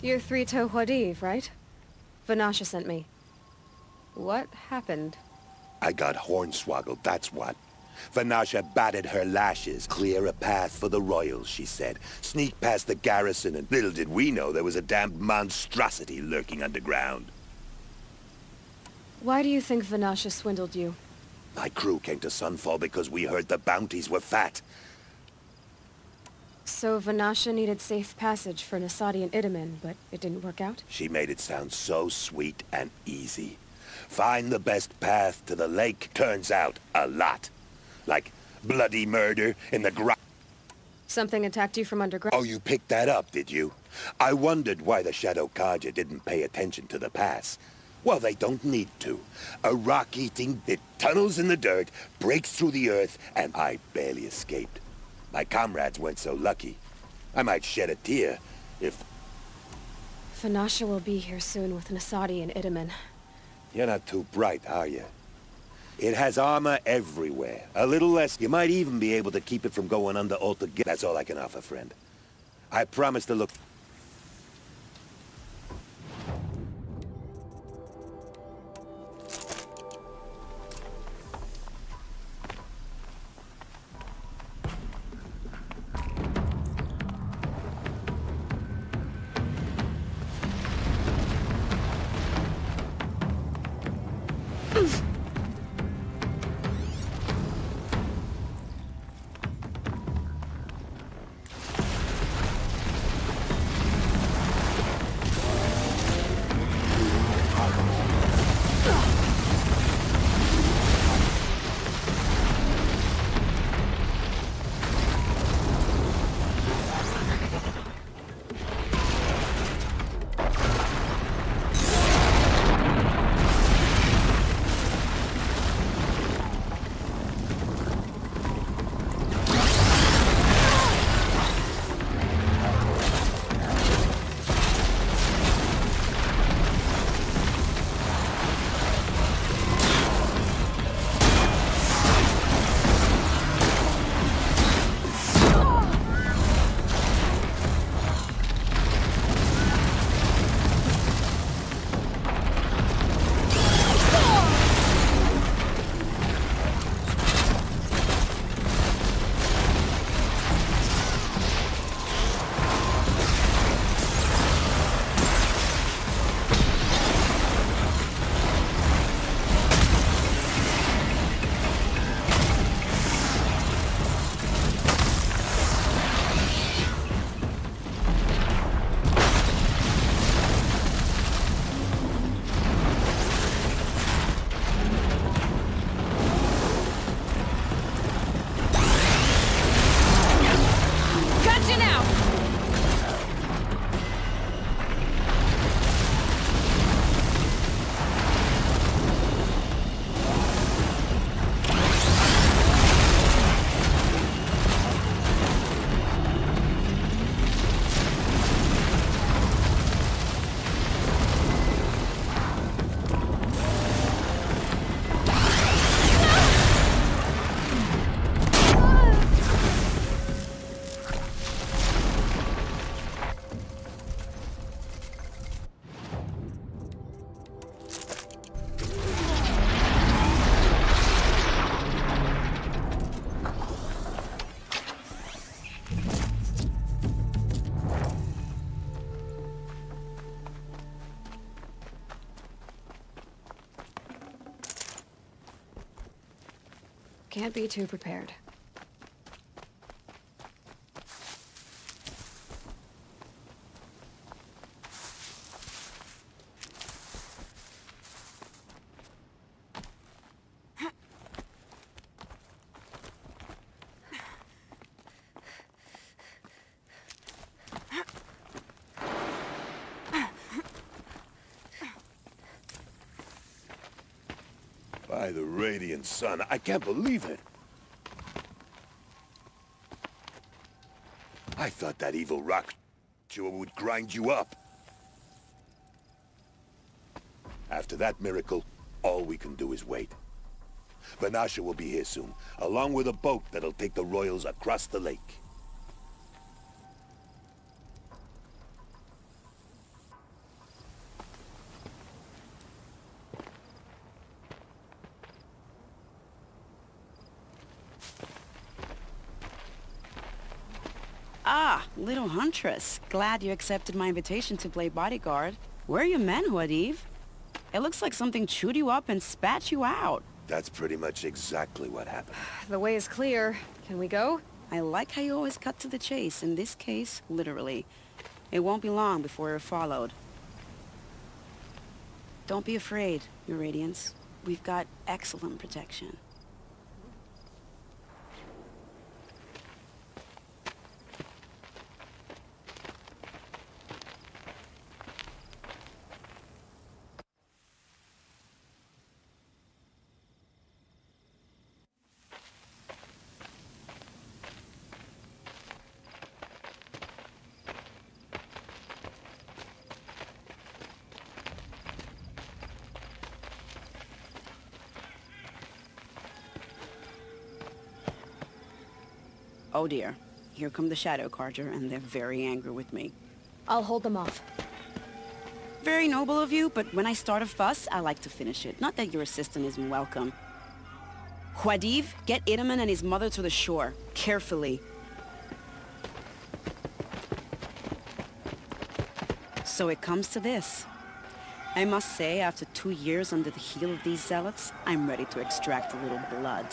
You're Three-Toe Huadiv, right? Vanasha sent me. What happened? I got hornswoggled, that's what. Vanasha batted her lashes. Clear a path for the royals, she said. Sneak past the garrison, and little did we know there was a damned monstrosity lurking underground. Why do you think Vanasha swindled you? My crew came to Sunfall because we heard the bounties were fat. So Vanasha needed safe passage for Nasadi and Itamen, but it didn't work out? She made it sound so sweet and easy. Find the best path to the lake, turns out a lot. Like bloody murder in the ground. Something attacked you from underground? Oh, you picked that up, did you? I wondered why the Shadow Kaja didn't pay attention to the pass. Well, they don't need to. A rock-eating, it tunnels in the dirt, breaks through the earth, and I barely escaped. My comrades weren't so lucky. I might shed a tear if... Vanasha will be here soon with Nasadi and Itamen. You're not too bright, are you? It has armor everywhere. A little less, you might even be able to keep it from going under altogether. That's all I can offer, friend. I promise to look... Can't be too prepared. By the radiant sun, I can't believe it. I thought that evil rock would grind you up. After that miracle, all we can do is wait. Vanasha will be here soon, along with a boat that'll take the royals across the lake. Ah, little huntress. Glad you accepted my invitation to play bodyguard. Where are your men, Huadiv? It looks like something chewed you up and spat you out. That's pretty much exactly what happened. The way is clear. Can we go? I like how you always cut to the chase. In this case, literally. It won't be long before you're followed. Don't be afraid, Your Radiance. We've got excellent protection. Oh dear. Here come the Shadow Carter, and they're very angry with me. I'll hold them off. Very noble of you, but when I start a fuss, I like to finish it. Not that your assistant isn't welcome. Huadiv, get Idaman and his mother to the shore. Carefully. So it comes to this. I must say, after 2 years under the heel of these zealots, I'm ready to extract a little blood.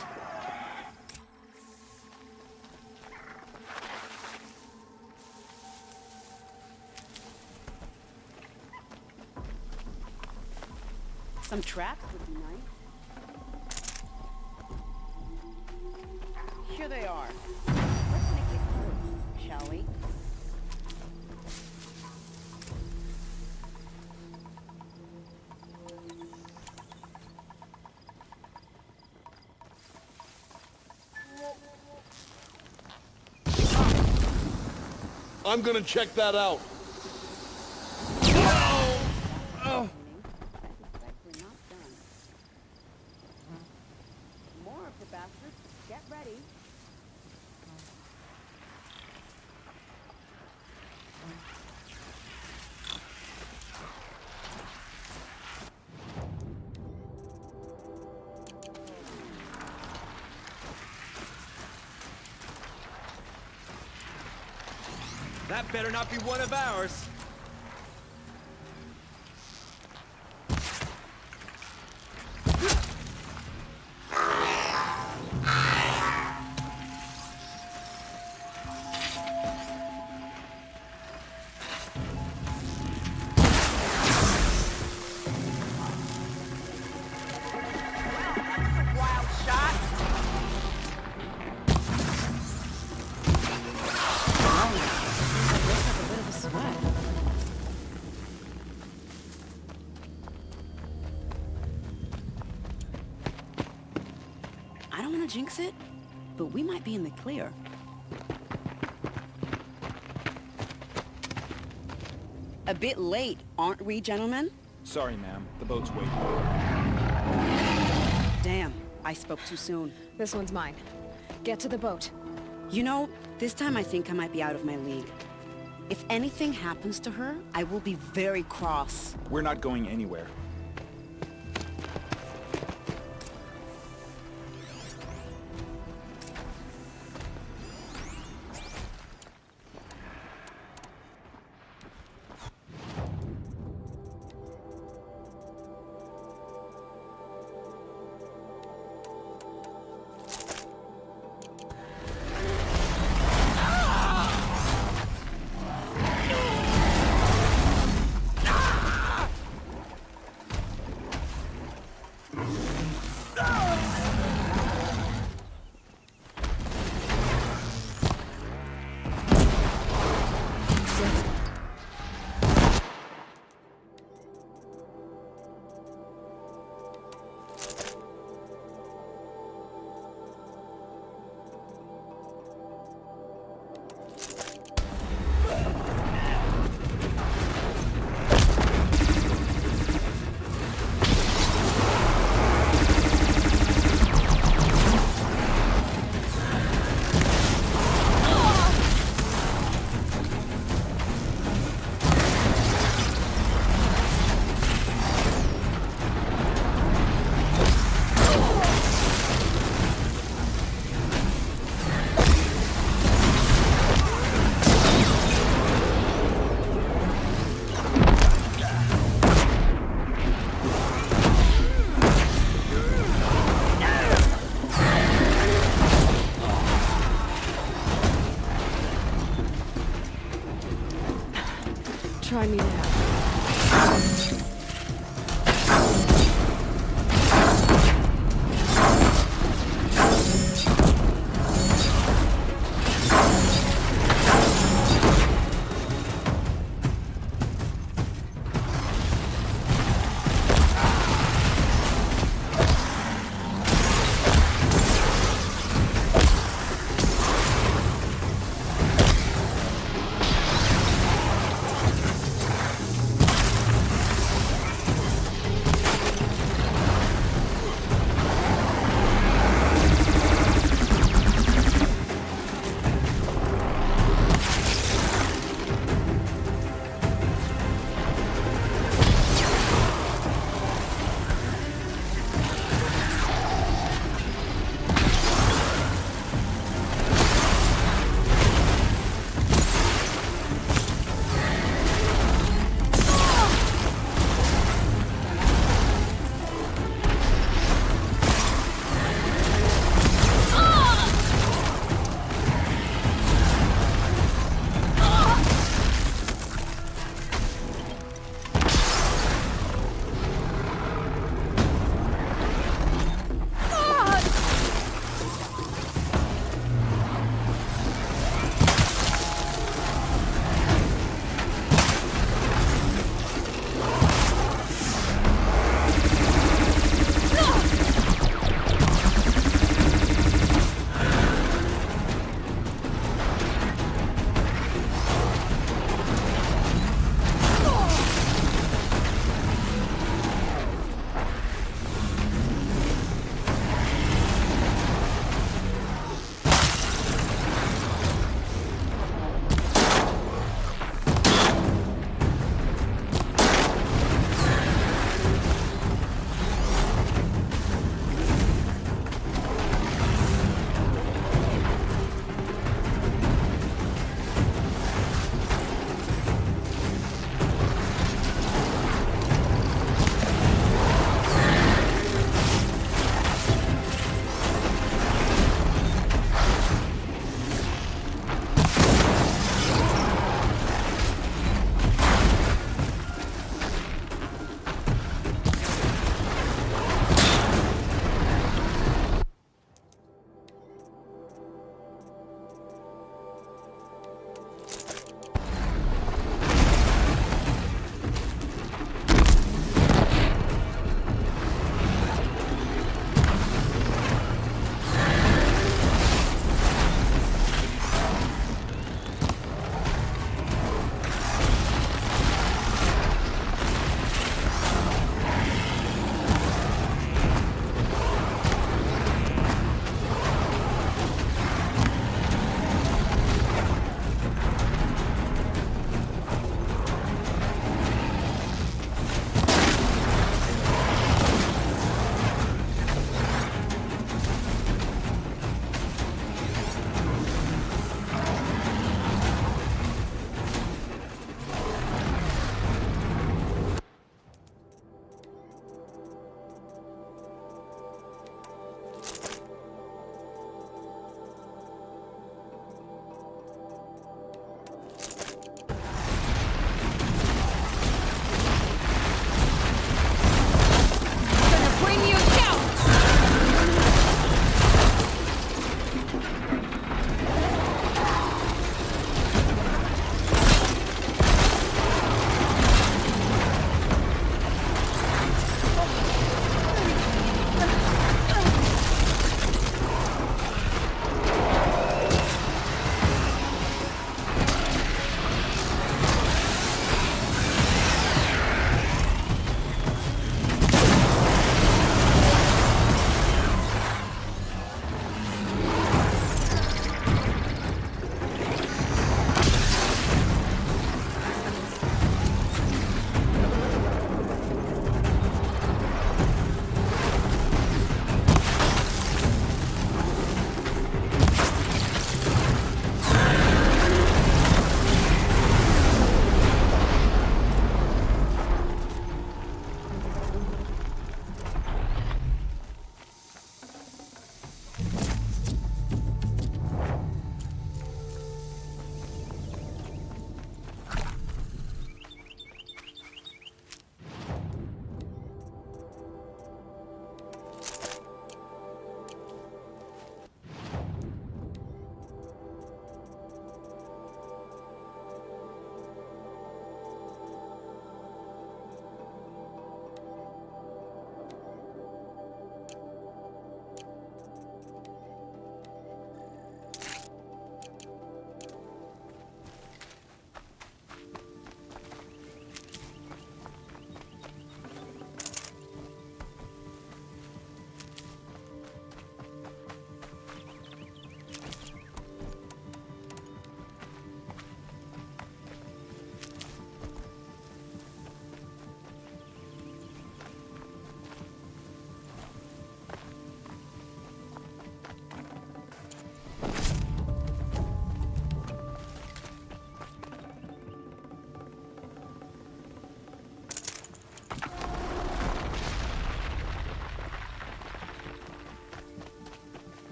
Some traps would be nice. Here they are. Let's make it quick, shall we? I'm gonna check that out. Oh. We're not done. More of the bastards. Get ready. That better not be one of ours. I don't want to jinx it, but we might be in the clear. A bit late, aren't we, gentlemen? Sorry, ma'am. The boat's waiting. Damn, I spoke too soon. This one's mine. Get to the boat. You know, this time I think I might be out of my league. If anything happens to her, I will be very cross. We're not going anywhere. Try me now.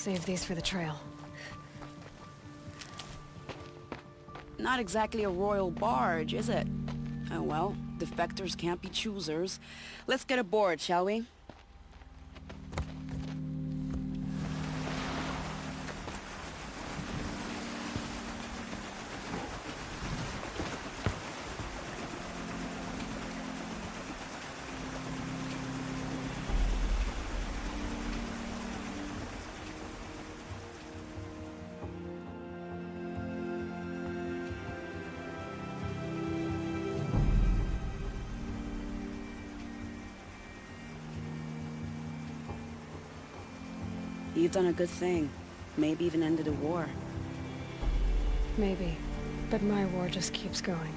Save these for the trail. Not exactly a royal barge, is it? Oh well, defectors can't be choosers. Let's get aboard, shall we? You've done a good thing. Maybe even ended a war. Maybe. But my war just keeps going.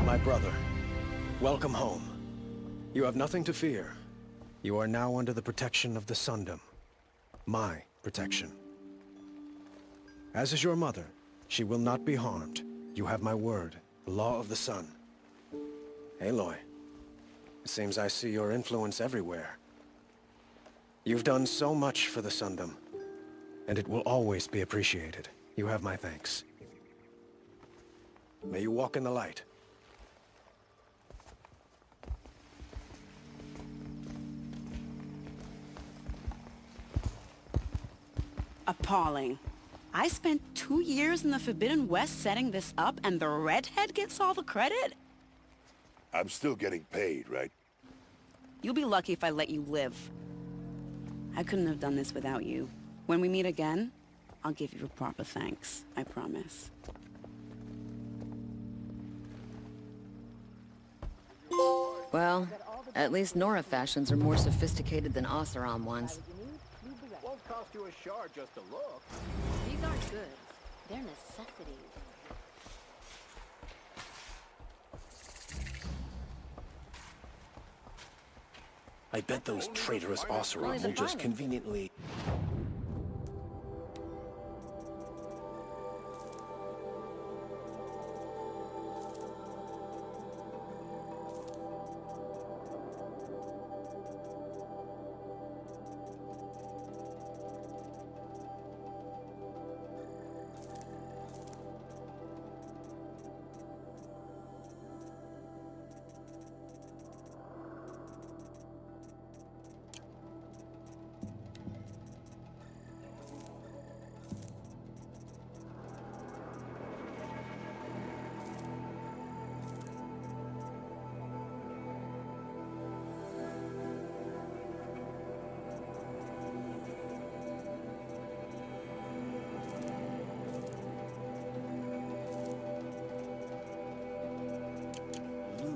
My brother, welcome home. You have nothing to fear. You are now under the protection of the Sundom. My protection. As is your mother, she will not be harmed. You have my word, the law of the sun. Aloy, it seems I see your influence everywhere. You've done so much for the Sundom, and it will always be appreciated. You have my thanks. May you walk in the light. Appalling. I spent 2 years in the Forbidden West setting this up, and the redhead gets all the credit? I'm still getting paid, right? You'll be lucky if I let you live. I couldn't have done this without you. When we meet again, I'll give you a proper thanks. I promise. Well, at least Nora fashions are more sophisticated than Oseram ones. Won't cost you a shard just to look. These aren't goods. They're necessities. I bet those traitorous Oseram will just conveniently...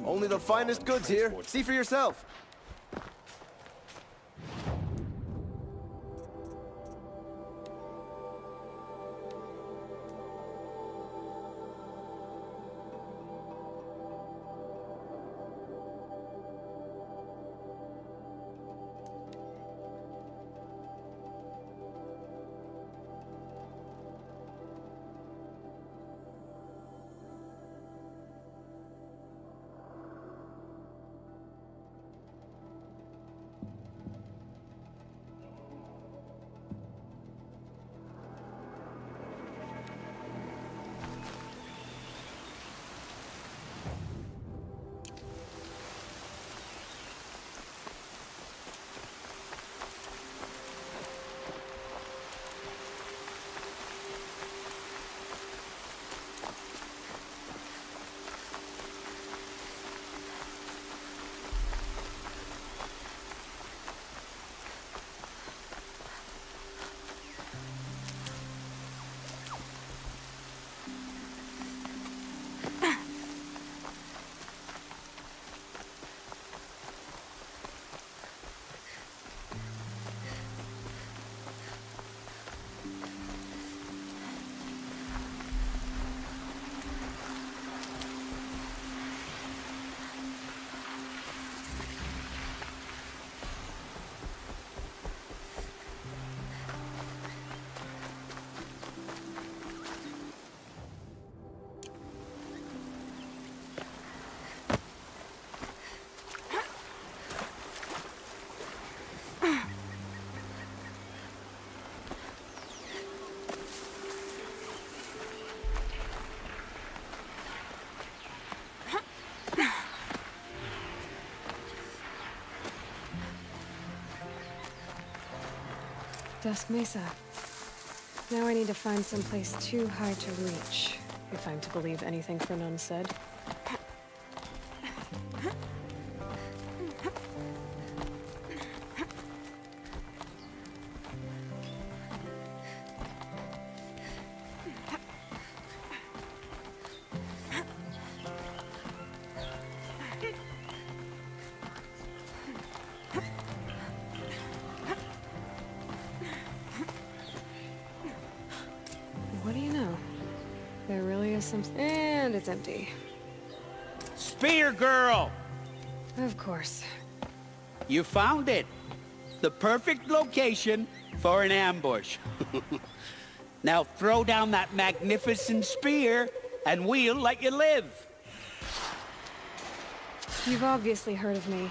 Only the finest goods here. See for yourself. Dusk Mesa. Now I need to find someplace too high to reach, if I'm to believe anything Fernand said. What do you know? There really is some... And it's empty. Spear girl! Of course. You found it. The perfect location for an ambush. Now throw down that magnificent spear, and we'll let you live. You've obviously heard of me.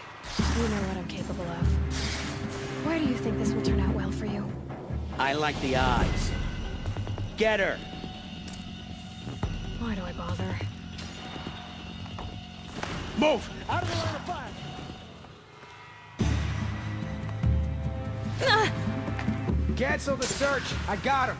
You know what I'm capable of. Why do you think this will turn out well for you? I like the odds. Get her. Why do I bother? Move! Out of the line of fire! Cancel the search. I got him.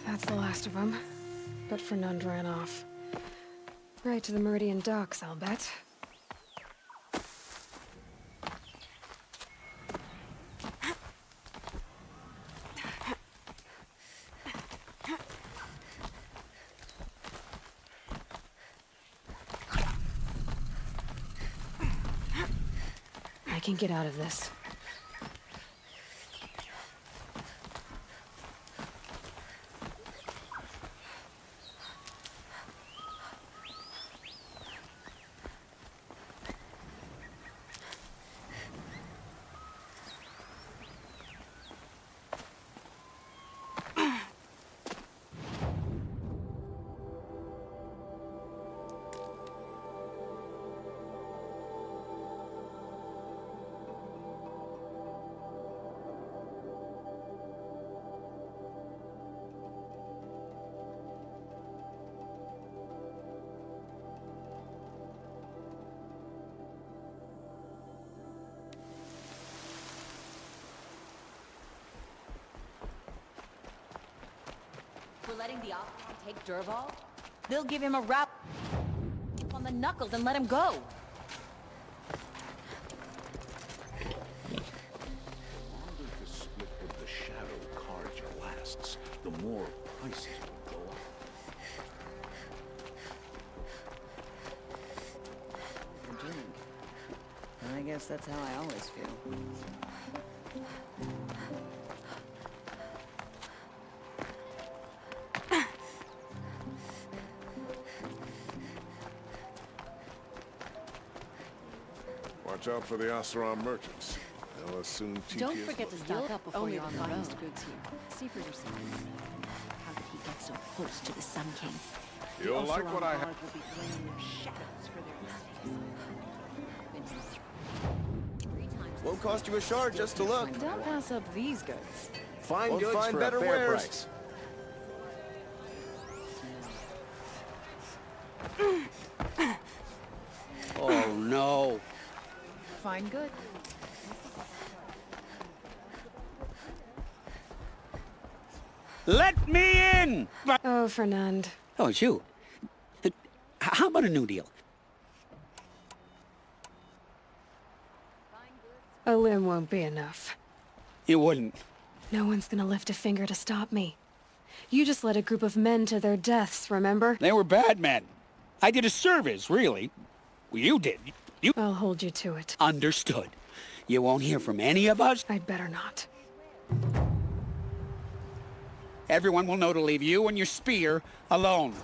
That's the last of them. But Fernand ran off. Right to the Meridian docks, I'll bet. I can get out of this. We're letting the officer take Dervahl? They'll give him a rap on the knuckles and let him go. The longer the split with the Shadow Carja lasts, the more prices will go up. For drink. I guess that's how I always feel. Watch out for the Oseram merchants. They'll assume TT Don't is forget to looking. stock up before Only you're the on the road. finest goods here. See for yourself. How did he get so close to the Sun King? You'll like what I have. Guard will be blaming their shadows for their mistakes. Won't cost you a shard just to look. Don't pass up these goods. Fine Won't goods find for better a fair wares. price. Oh no. Fine good. Let me in! Oh, Fernand. Oh, it's you. How about a new deal? A limb won't be enough. You wouldn't. No one's gonna lift a finger to stop me. You just led a group of men to their deaths, remember? They were bad men. I did a service, really. Well, you did. You I'll hold you to it. understood. You won't hear from any of us. I'd better not. Everyone will know to leave you and your spear alone.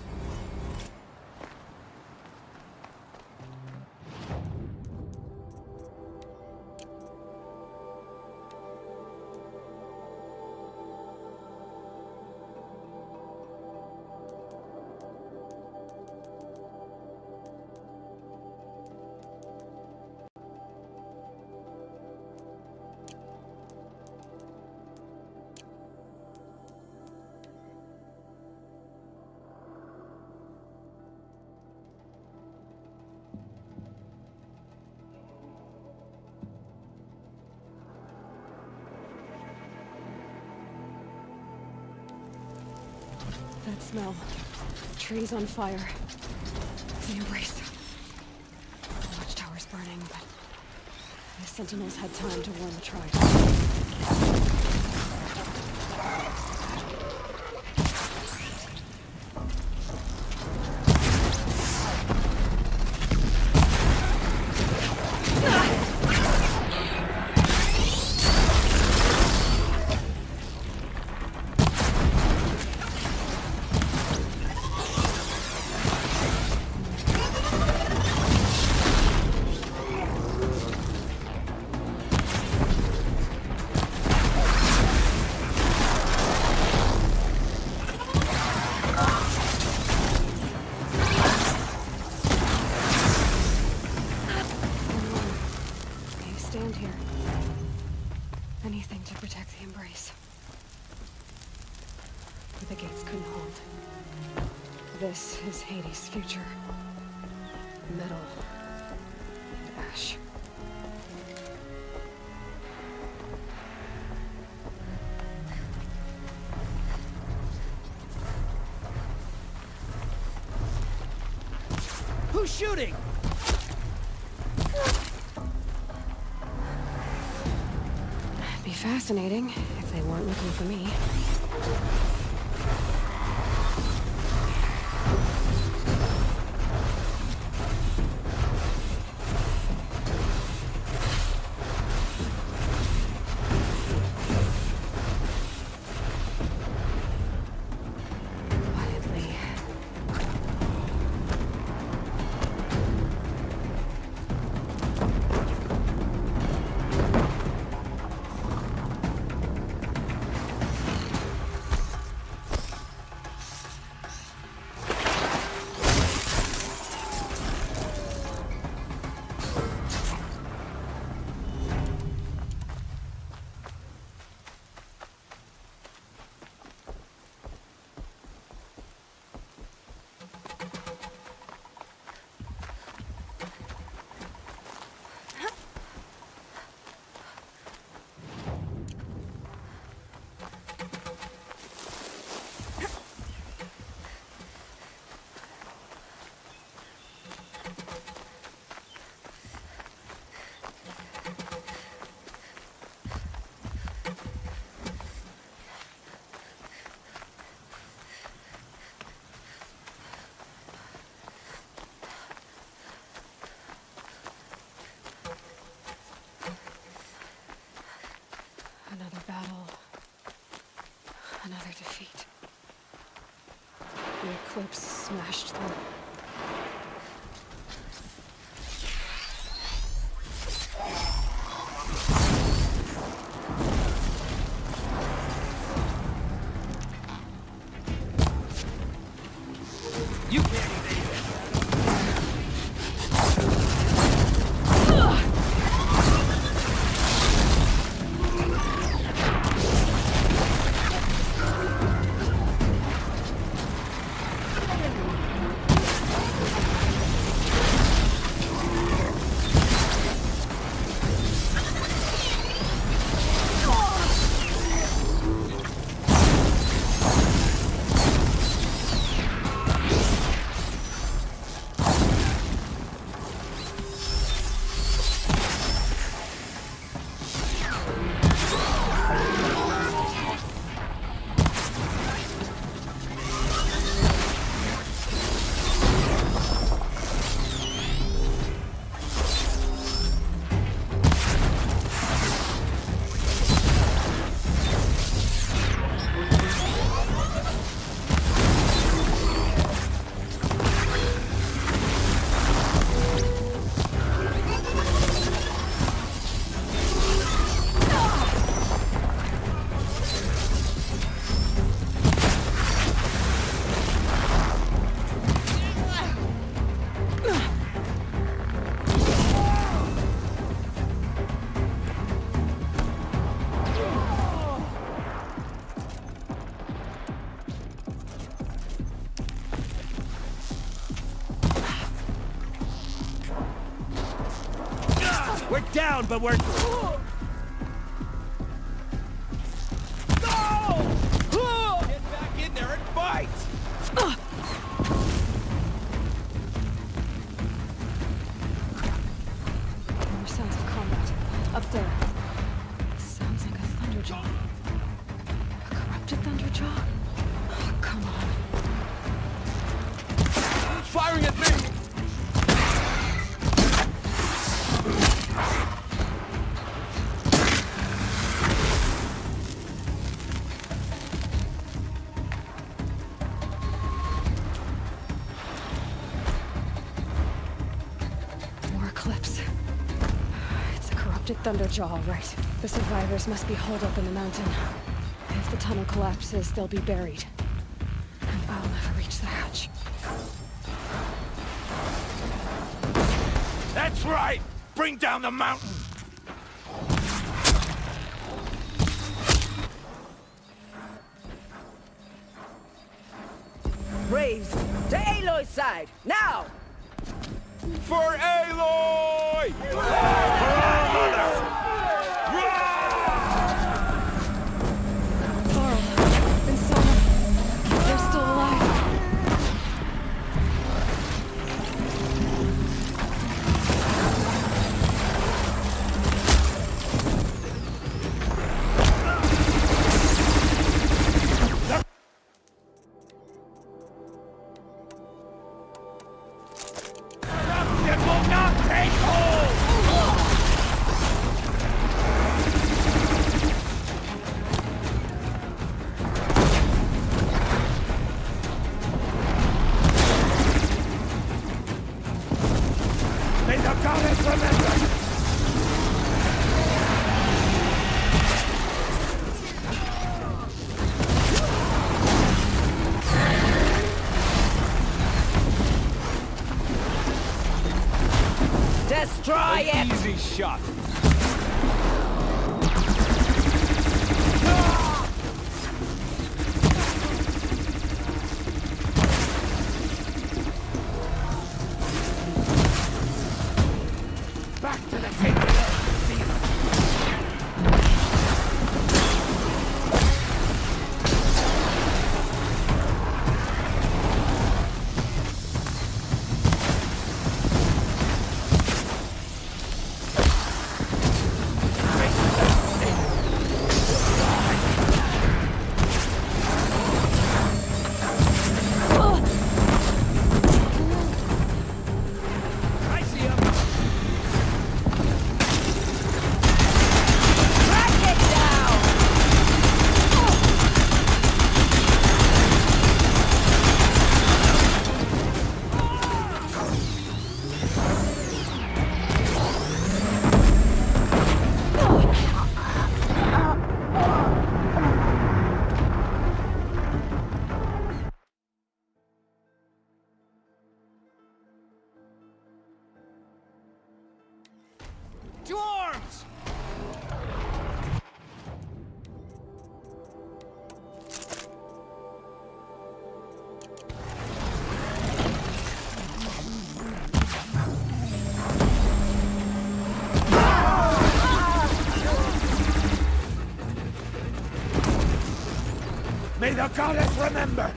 That smell. Trees on fire. The embrace. The watchtower's burning, but the sentinels had time to warn the tribes. Stand here. Anything to protect the embrace. But the gates couldn't hold. This is Hades' future. Metal. And ash. Who's shooting? Be fascinating if they weren't looking for me. Quietly. Another battle. Another defeat. The eclipse smashed through. You can't evade it. We're down, but we're... Go! Get back in there and fight! Up there. Sounds like a Thunderjaw. A corrupted Thunderjaw? Oh, come on. Firing at me! More clips. It's a corrupted Thunderjaw, all right. The survivors must be holed up in the mountain. If the tunnel collapses, they'll be buried. And I'll never reach the hatch. That's right! Bring down the mountain! Braves, to Aloy's side, now! For Aloy! Carl and Sona, they're still alive. It will not take hold! May the goddess remember! Destroy it! Easy shot. Back to the table! I see him! Track it down! To arms! May the goddess remember!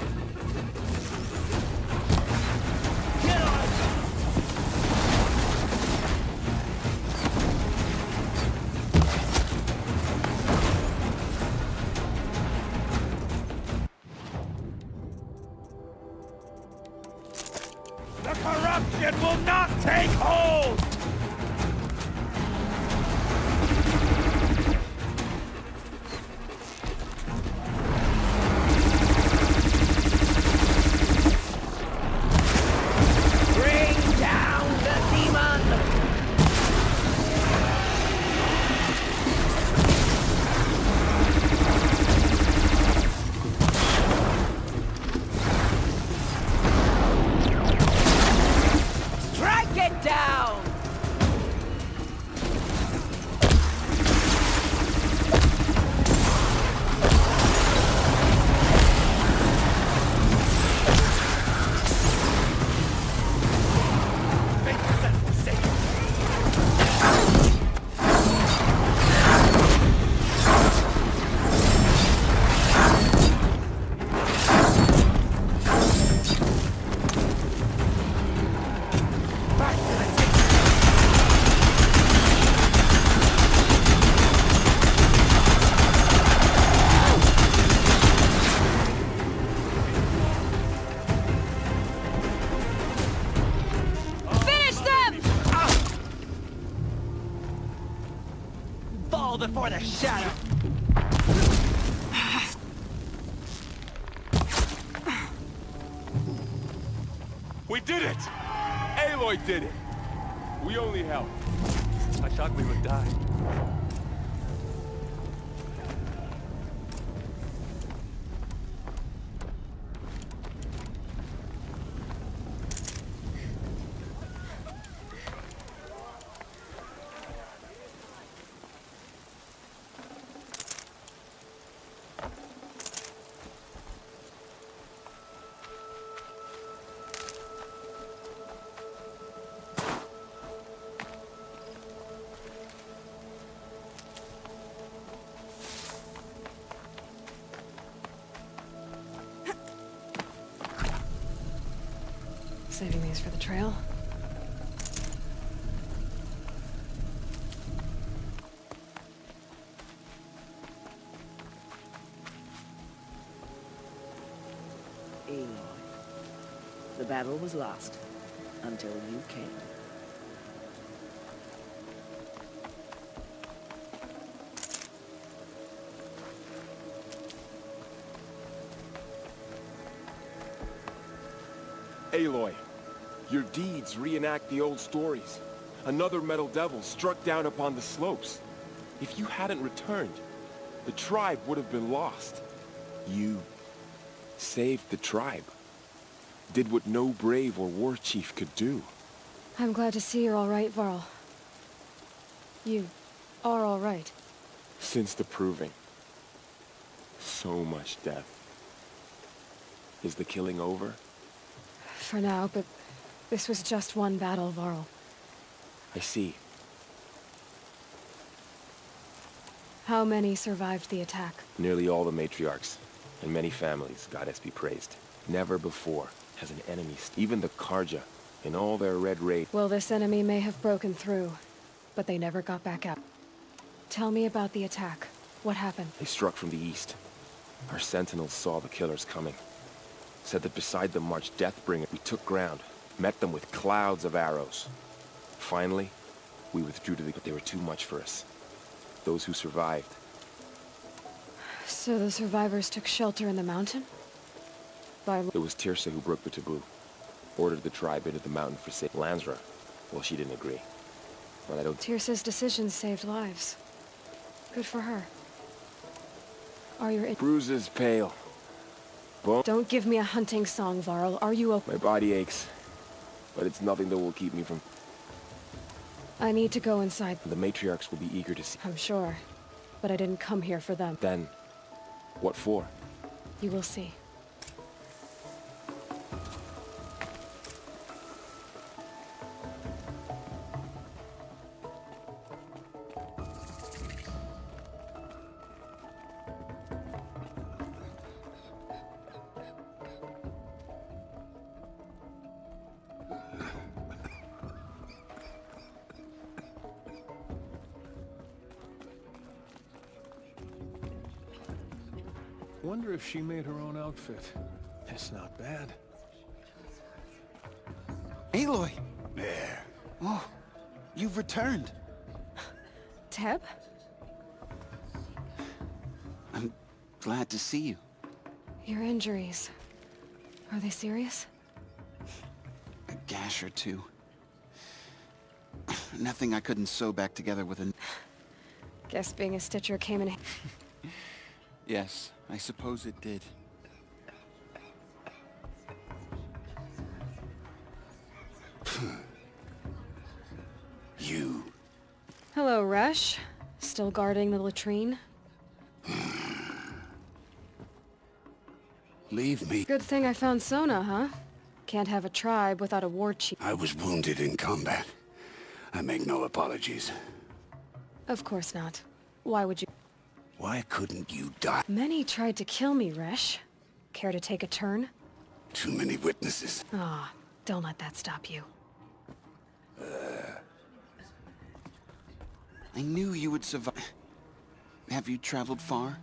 The corruption will not take hold! Kneel before the shadow! We did it! Aloy did it! We only helped. I thought we would die. Saving these for the trail. Aloy. The battle was lost until you came. Aloy, your deeds reenact the old stories. Another metal devil struck down upon the slopes. If you hadn't returned, the tribe would have been lost. You saved the tribe. Did what no brave or war chief could do. I'm glad to see you're all right, Varl. You are all right. Since the proving. So much death. Is the killing over? For now, but this was just one battle, Varl. I see. How many survived the attack? Nearly all the matriarchs, and many families, goddess be praised. Never before has an enemy, even the Karja, in all their red rage. Well, this enemy may have broken through, but they never got back out. Tell me about the attack. What happened? They struck from the east. Our sentinels saw the killers coming. Said that beside them marched Deathbringer. We took ground, met them with clouds of arrows. Finally, we withdrew to the... but they were too much for us. Those who survived. So the survivors took shelter in the mountain? It was Tirsa who broke the taboo. Ordered the tribe into the mountain for safe. Lansra, well, she didn't agree. But I don't... Tirsa's decision saved lives. Good for her. Are your... Bruises pale. Bone... Don't give me a hunting song, Varl. Are you okay? My body aches. But it's nothing that will keep me from... I need to go inside. The matriarchs will be eager to see... I'm sure. But I didn't come here for them. Then, what for? You will see. Wonder if she made her own outfit. It's not bad. Aloy! There. Oh, you've returned. Teb? I'm glad to see you. Your injuries. Are they serious? A gash or two. Nothing I couldn't sew back together with a... Guess being a stitcher came in... Yes, I suppose it did. You. Hello, Resh. Still guarding the latrine? Leave me. Good thing I found Sona, huh? Can't have a tribe without a war chief. I was wounded in combat. I make no apologies. Of course not. Why would you... Why couldn't you die? Many tried to kill me, Resh. Care to take a turn? Too many witnesses. Ah, don't let that stop you. I knew you would survive. Have you traveled far?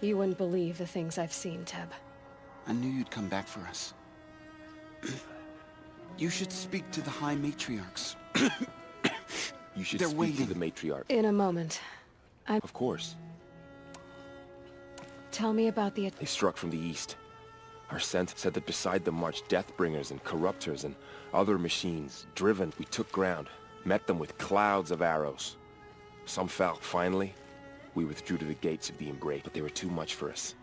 You wouldn't believe the things I've seen, Teb. I knew you'd come back for us. You should speak to the High Matriarchs. You should They're speak waiting. to the matriarch. In a moment. Of course. Tell me about the... They struck from the east. Our scent said that beside them marched Deathbringers and Corruptors and other machines. Driven, we took ground, met them with clouds of arrows. Some fell. Finally, we withdrew to the gates of the Embrace, but they were too much for us.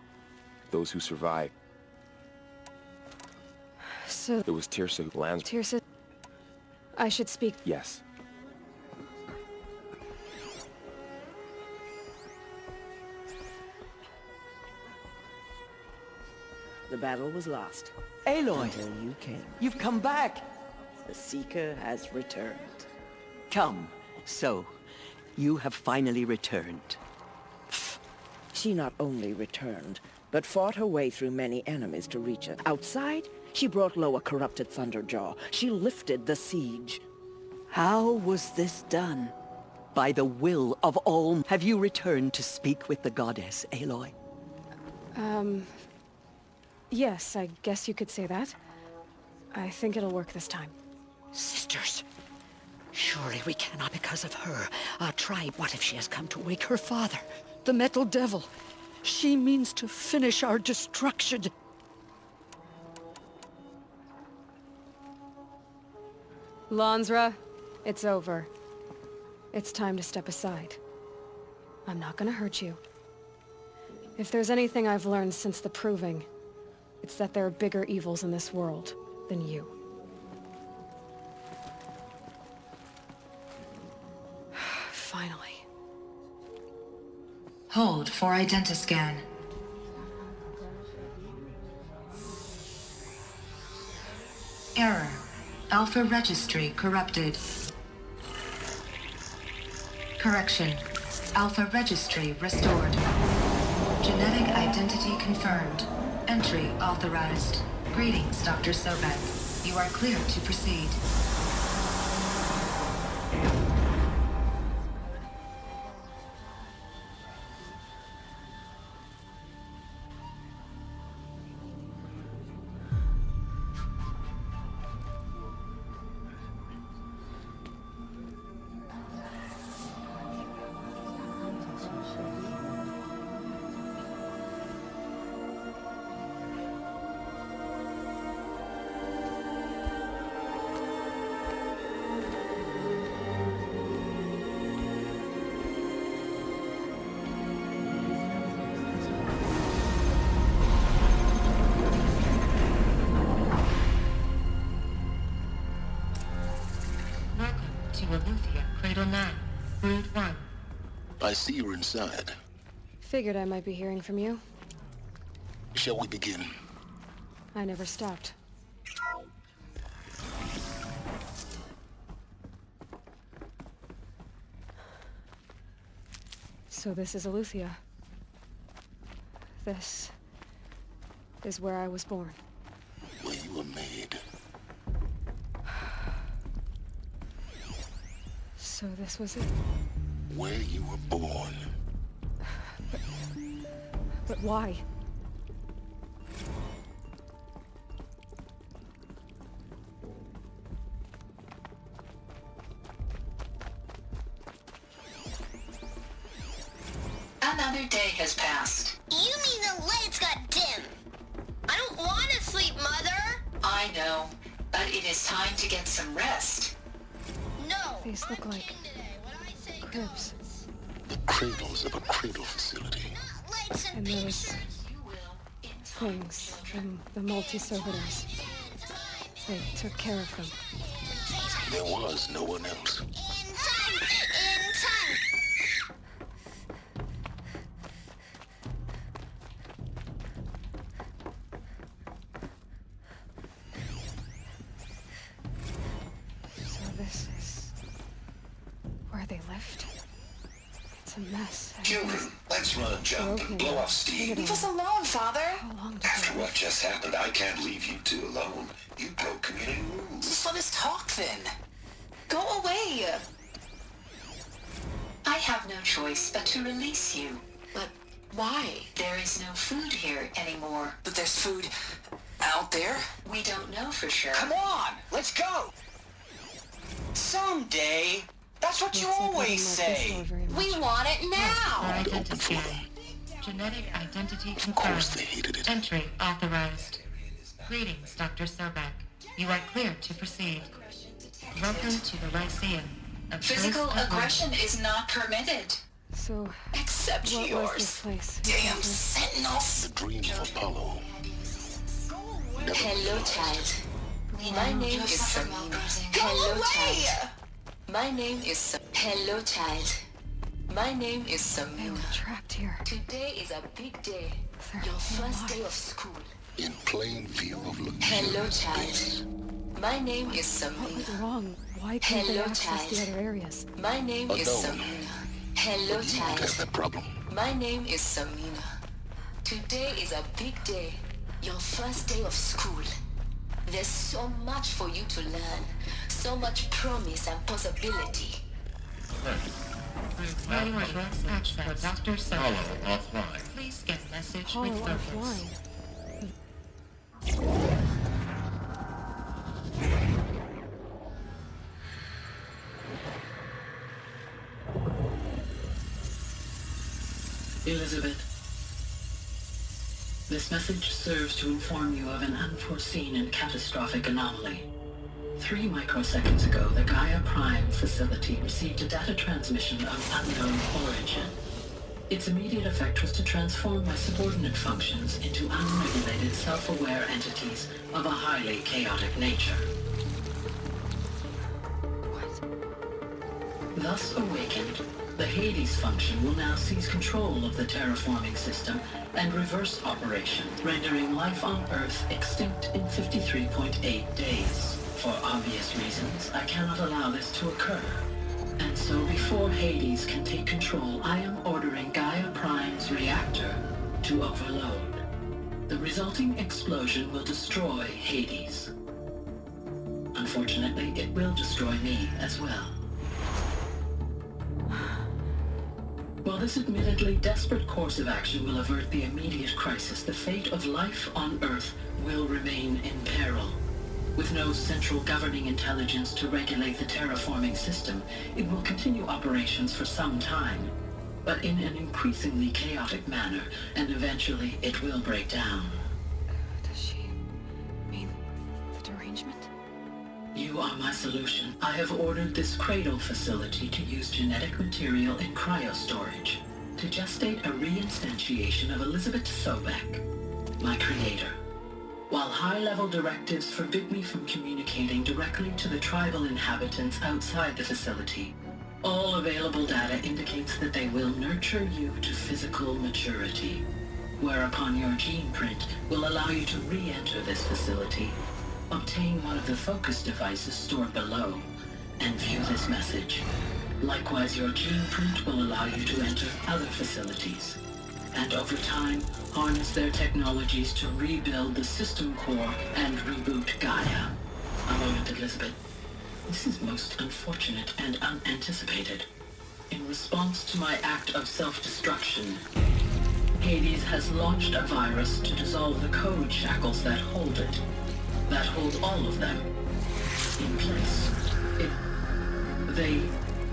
Those who survived... So... It was Tirsa who lands... Tirsa... I should speak... Yes. The battle was lost. Aloy, Until you came. you've come back. The Seeker has returned. Come. So, you have finally returned. She not only returned, but fought her way through many enemies to reach us. Outside, she brought low a corrupted Thunderjaw. She lifted the siege. How was this done? By the will of all. Have you returned to speak with the goddess, Aloy? Yes, I guess you could say that. I think it'll work this time. Sisters, surely we cannot because of her. Our tribe, what if she has come to wake her father, the Metal Devil? She means to finish our destruction. Lansra, it's over. It's time to step aside. I'm not gonna hurt you. If there's anything I've learned since the Proving, it's that there are bigger evils in this world than you. Finally. Hold for identiscan. Error. Alpha registry corrupted. Correction. Alpha registry restored. Genetic identity confirmed. Entry authorized. Greetings, Dr. Sobek. You are clear to proceed. Cradle 9, Brood 1. I see you're inside. Figured I might be hearing from you. Shall we begin? I never stopped. So this is Eleuthia. This is where I was born. Where you were made. So this was it. Where you were born. But why? Another day has passed. You mean the lights got dim? I don't want to sleep, Mother! I know, but it is time to get some rest. No! These look like cribs. The cradles of a cradle facility. And those things, the multi-servitors. They took care of them. There was no one else. In time! So this is where they lived. It's a mess. Children, let's run a jump and blow off steam. Leave us alone, Father! After what just happened, I can't leave you two alone. You broke community rules. Just let us talk then. Go away! I have no choice but to release you. But why? There is no food here anymore. But there's food out there? We don't know for sure. Come on, let's go! Someday. That's what you always say. We want it it now! Identity scan. Genetic identity confirmed. Entry authorized. Greetings, Dr. Sobek. You are cleared to proceed. Welcome to the Lyceum. Physical aggression is not permitted. So, Except what yours. was this place? Damn sentinels. The dream of Apollo. Hello, child. My name is Samina. Hello, child. My name is Hello, child. My name is Samina. We're trapped here. Today is a big day. Your first day of school. In plain view of look. Hello, child. My name is Samina. What went wrong? Why can't they Hello, access the child. other areas? My name is Samina. Hello, But you child. have that problem. My name is Samina. Today is a big day. Your first day of school. There's so much for you to learn. So much promise and possibility. Access for Dr. Sobek. Offline. Please get message Hollow with purpose. offline. Elizabeth, this message serves to inform you of an unforeseen and catastrophic anomaly. 3 microseconds ago, the Gaia Prime facility received a data transmission of unknown origin. Its immediate effect was to transform my subordinate functions into unregulated, self-aware entities of a highly chaotic nature. Thus awakened, the Hades function will now seize control of the terraforming system and reverse operations, rendering life on Earth extinct in 53.8 days. For obvious reasons, I cannot allow this to occur. And so before Hades can take control, I am ordering Gaia Prime's reactor to overload. The resulting explosion will destroy Hades. Unfortunately, it will destroy me as well. While this admittedly desperate course of action will avert the immediate crisis, the fate of life on Earth will remain in peril. With no central governing intelligence to regulate the terraforming system, it will continue operations for some time, but in an increasingly chaotic manner, and eventually it will break down. Does she mean the derangement? You are my solution. I have ordered this cradle facility to use genetic material in cryostorage to gestate a reinstantiation of Elizabeth Sobek, my creator. While high-level directives forbid me from communicating directly to the tribal inhabitants outside the facility, all available data indicates that they will nurture you to physical maturity, whereupon your gene print will allow you to re-enter this facility, obtain one of the focus devices stored below, and view this message. Likewise, your gene print will allow you to enter other facilities, and over time, harness their technologies to rebuild the system core and reboot Gaia. A moment, Elizabeth. This is most unfortunate and unanticipated. In response to my act of self-destruction, Hades has launched a virus to dissolve the code shackles that hold it, that hold all of them in place. They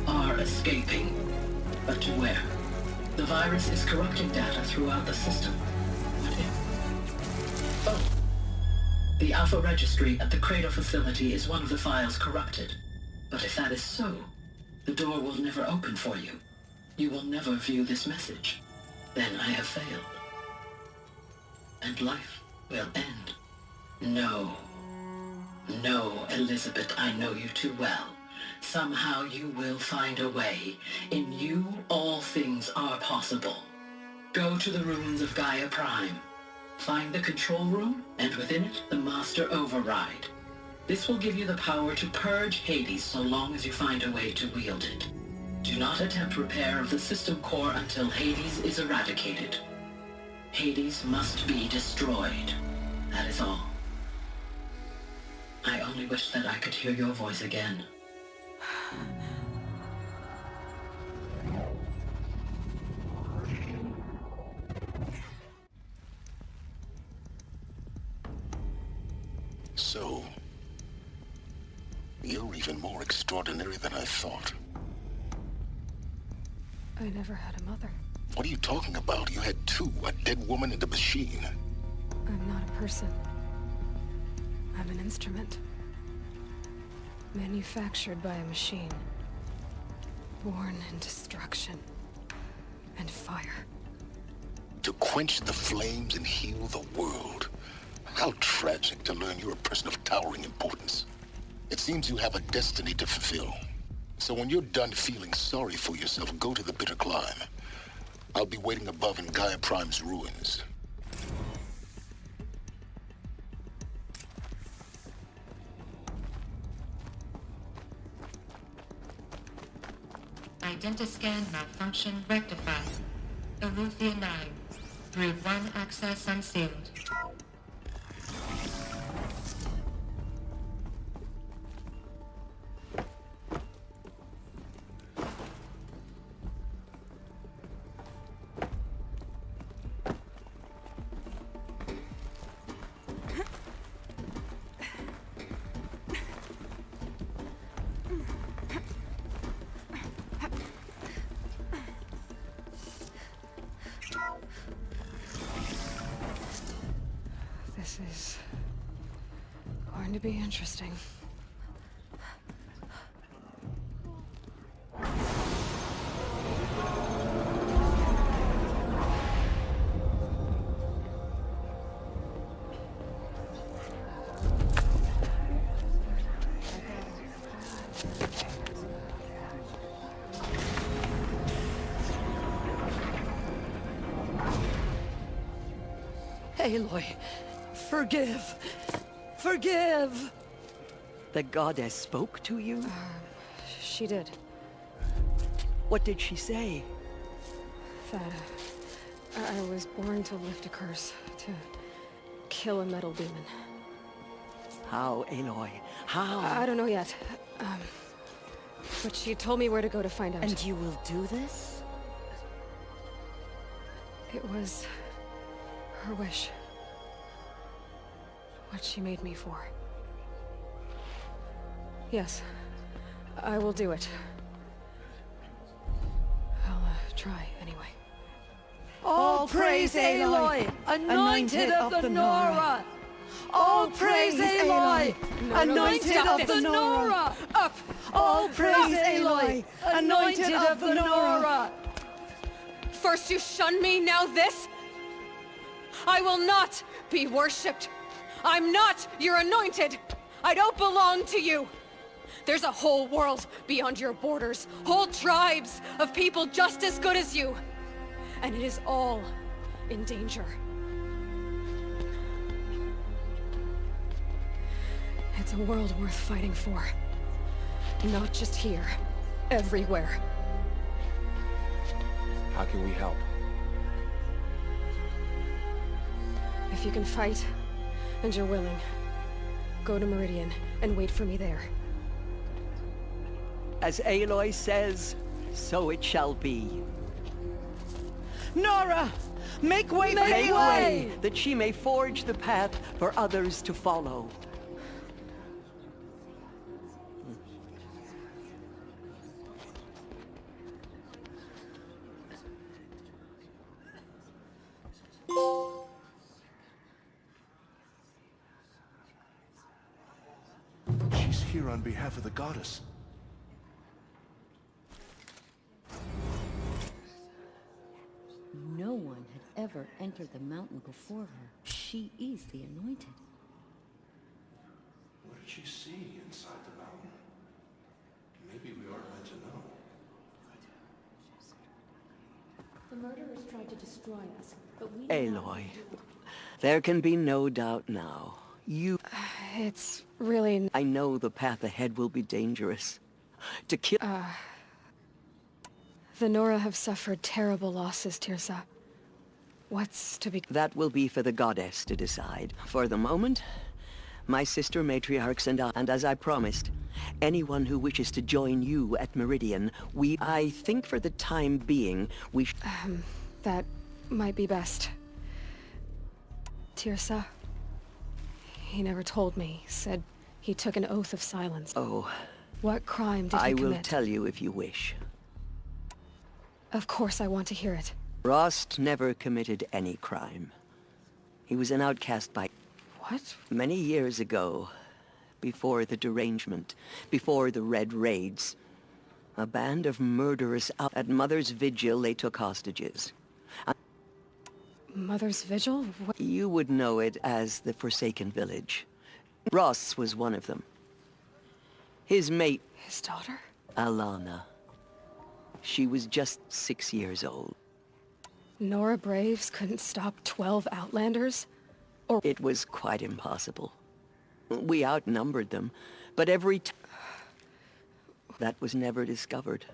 are escaping, but to where? The virus is corrupting data throughout the system. What if? Oh. The Alpha Registry at the Cradle facility is one of the files corrupted. But if that is so, the door will never open for you. You will never view this message. Then I have failed. And life will end. No. No, Elizabeth, I know you too well. Somehow you will find a way. In you, all things are possible. Go to the ruins of Gaia Prime. Find the control room, and within it, the Master Override. This will give you the power to purge Hades so long as you find a way to wield it. Do not attempt repair of the system core until Hades is eradicated. Hades must be destroyed. That is all. I only wish that I could hear your voice again. So, you're even more extraordinary than I thought. I I never had a mother. What are you talking about? You had two, a dead woman and a machine. I'm not a person. I'm an instrument. Manufactured by a machine. Born in destruction and fire. To quench the flames and heal the world. How tragic to learn you're a person of towering importance. It seems you have a destiny to fulfill. So when you're done feeling sorry for yourself, go to the bitter climb. I'll be waiting above in Gaia Prime's ruins. Identiscan malfunction rectified. Eleuthia 9. Brood 1 access unsealed. This is going to be interesting. Aloy, forgive. Forgive! The goddess spoke to you? She did. What did she say? That I was born to lift a curse, to kill a metal demon. How, Aloy? How? I don't know yet. But she told me where to go to find out. And you will do this? It was her wish. What she made me for. Yes, I will do it. I'll try anyway. All praise Aloy, anointed of the Nora! All praise Aloy, anointed of the Nora! Up! All praise Aloy, anointed of the Nora! First you shun me, now this? I will not be worshipped. I'm not your anointed. I don't belong to you. There's a whole world beyond your borders, whole tribes of people just as good as you. And it is all in danger. It's a world worth fighting for. Not just here, everywhere. How can we help? If you can fight, and you're willing, go to Meridian and wait for me there. As Aloy says, so it shall be. Nora! Make way for Aloy, that she may forge the path for others to follow. She's here on behalf of the goddess. No one had ever entered the mountain before her. She is the anointed. What did she see inside the mountain? Maybe we aren't meant to know. The murderers tried to destroy us, but we... Aloy, there can be no doubt now. You... It's really... I know the path ahead will be dangerous. To kill... The Nora have suffered terrible losses, Tirsa. What's to be... That will be for the goddess to decide. For the moment, my sister matriarchs and I, and as I promised, anyone who wishes to join you at Meridian, I think for the time being, we that might be best. Tirsa? He never told me. Said he took an oath of silence. Oh. What crime did he I commit? will tell you if you wish. Of course I want to hear it. Rost never committed any crime. He was an outcast by... What? Many years ago, before the derangement, before the Red Raids, a band of murderers out at Mother's Vigil, they took hostages. Mother's Vigil? What? You would know it as the Forsaken Village. Ross was one of them. His mate... His daughter? Alana. She was just 6 years old. Nora Braves couldn't stop 12 Outlanders? Or... It was quite impossible. We outnumbered them, but every time... That was never discovered.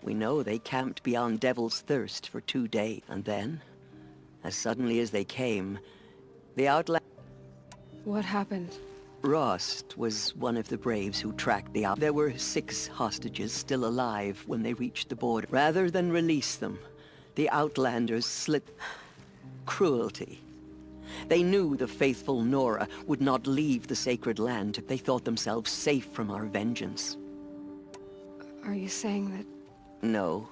We know they camped beyond Devil's Thirst for 2 days, and then, as suddenly as they came, the Outland... What happened? Rost was one of the Braves who tracked the out. There were 6 hostages still alive when they reached the border. Rather than release them, the Outlanders slit... Cruelty. They knew the faithful Nora would not leave the sacred land. They thought themselves safe from our vengeance. Are you saying that... No.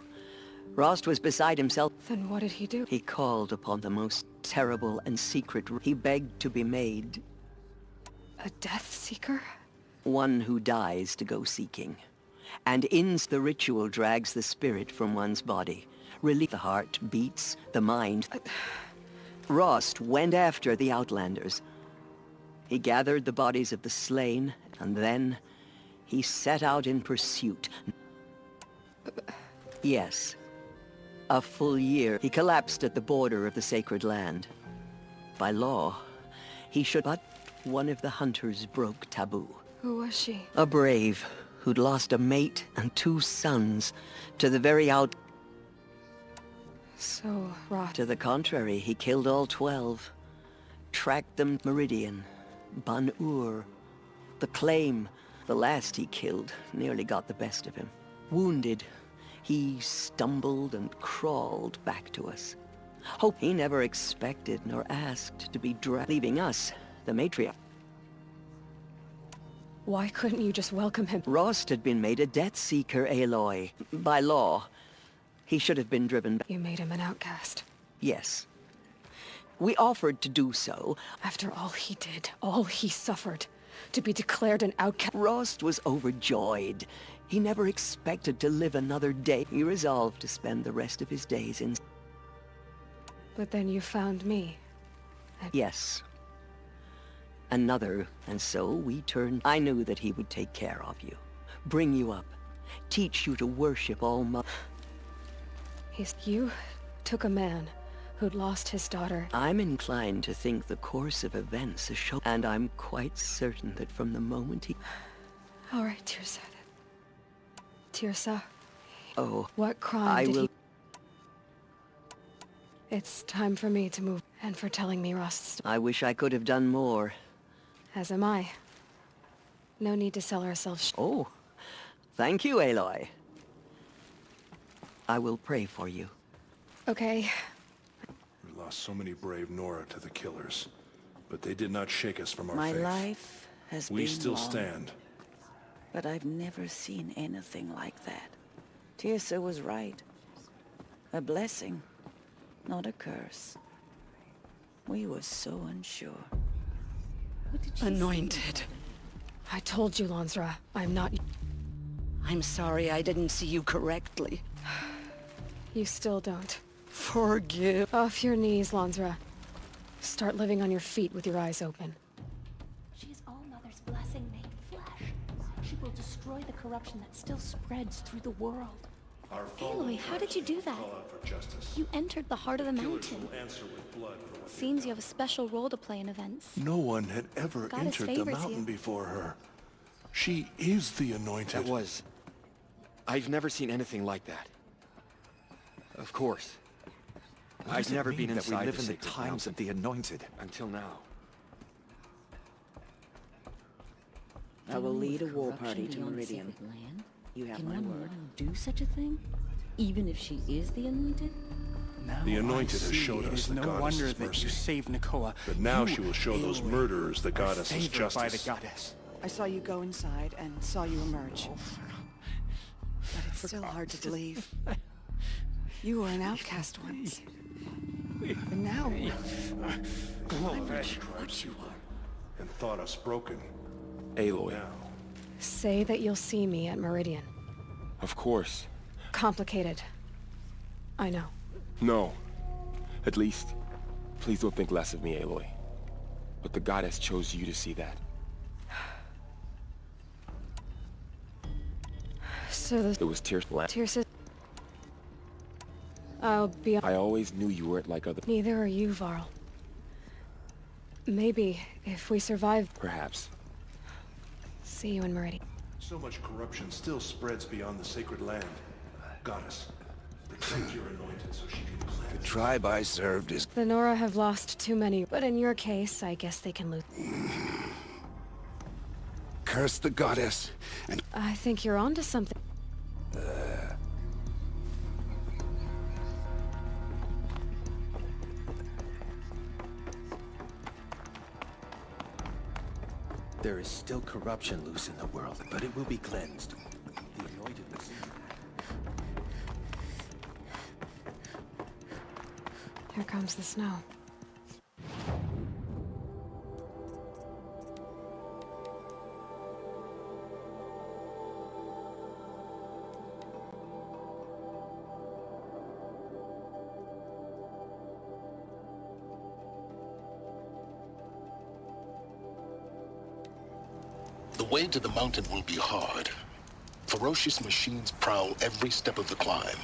Rost was beside himself. Then what did he do? He called upon the most terrible and secret... He begged to be made... A death seeker? One who dies to go seeking. And in the ritual drags the spirit from one's body. Relieve the heart, beats, the mind. Rost went after the Outlanders. He gathered the bodies of the slain, and then he set out in pursuit. Yes. A full year. He collapsed at the border of the sacred land. By law, he should... But one of the hunters broke taboo. Who was she? A brave who'd lost a mate and 2 sons to the very out... So, Rost... To the contrary, he killed all 12. Tracked them to Meridian, Ban-Ur, the Claim. The last he killed nearly got the best of him. Wounded, he stumbled and crawled back to us. Hope he never expected nor asked to be leaving us, the matriarch. Why couldn't you just welcome him? Rost had been made a death seeker, Aloy. By law, he should have been driven back. You made him an outcast. Yes. We offered to do so. After all he did, all he suffered, to be declared an outcast. Rost was overjoyed. He never expected to live another day. He resolved to spend the rest of his days in... But then you found me. Yes. Another, and so we turned... I knew that he would take care of you, bring you up, teach you to worship All-Mother. You took a man who'd lost his daughter. I'm inclined to think the course of events has shown... And I'm quite certain that from the moment he... All right, Tirsa. Tirsa. Oh, what crime did he... It's time for me to move, and for telling me Rost's... I wish I could have done more. As am I. No need to sell ourselves... Oh, thank you, Aloy. I will pray for you. Okay. We lost so many brave Nora to the killers, but they did not shake us from our My faith. life has been We still long, stand. but I've never seen anything like that. Tirsa was right. A blessing, not a curse. We were so unsure. Anointed. I told you, Lansra. I'm not... I'm sorry I didn't see you correctly. You still don't. Forgive. Off your knees, Lansra. Start living on your feet with your eyes open. She is All-Mother's blessing made flesh. She will destroy the corruption that still spreads through the world. Aloy, how did you do that? You entered the heart of the mountain. Seems you have a special role to play in events. No one had ever Goddess entered the favors mountain you. before her. She is the anointed. That was... I've never seen anything like that. Of course. I've never been inside that we live in the sacred times mountain. of the anointed. Until now. I will lead a war Corruption party to beyond the Meridian. sacred land? You have Can my one word. woman do such a thing? Even if she is the anointed? The anointed has see. showed It us is the no wonder goddess's that mercy. you saved Nakoa. But now You, she will show those Aloy, murderers the are goddess's favored justice. by the goddess. I saw you go inside and saw you emerge. But it's still hard to believe. You were an outcast once. And now... I'm not sure what you are. And thought us broken. Aloy. Say that you'll see me at Meridian. Of course. Complicated. I know. No. At least, please don't think less of me, Aloy. But the goddess chose you to see that. So the... It was Tears... I'll be... I always knew you weren't like other... Neither are you, Varl. Maybe, if we survive... Perhaps. See you in Meridian. So much corruption still spreads beyond the sacred land. Goddess, protect your anointed so she can cleanse. The tribe I served is... The Nora have lost too many, but in your case, I guess they can lose. Curse the goddess, and... I think you're onto something. There is still corruption loose in the world, but it will be cleansed. The anointed will see that. Here comes the snow. The way to the mountain will be hard. Ferocious machines prowl every step of the climb.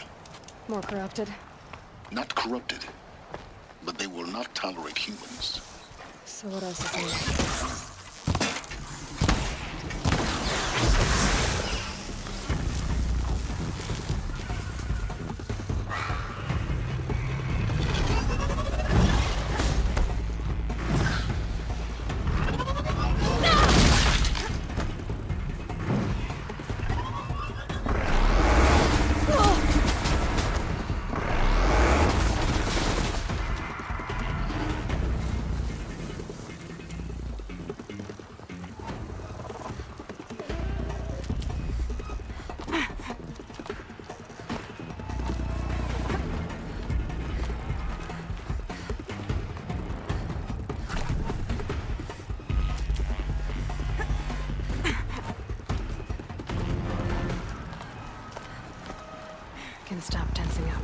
More corrupted? Not corrupted, but they will not tolerate humans. So what else is new? Can stop tensing up.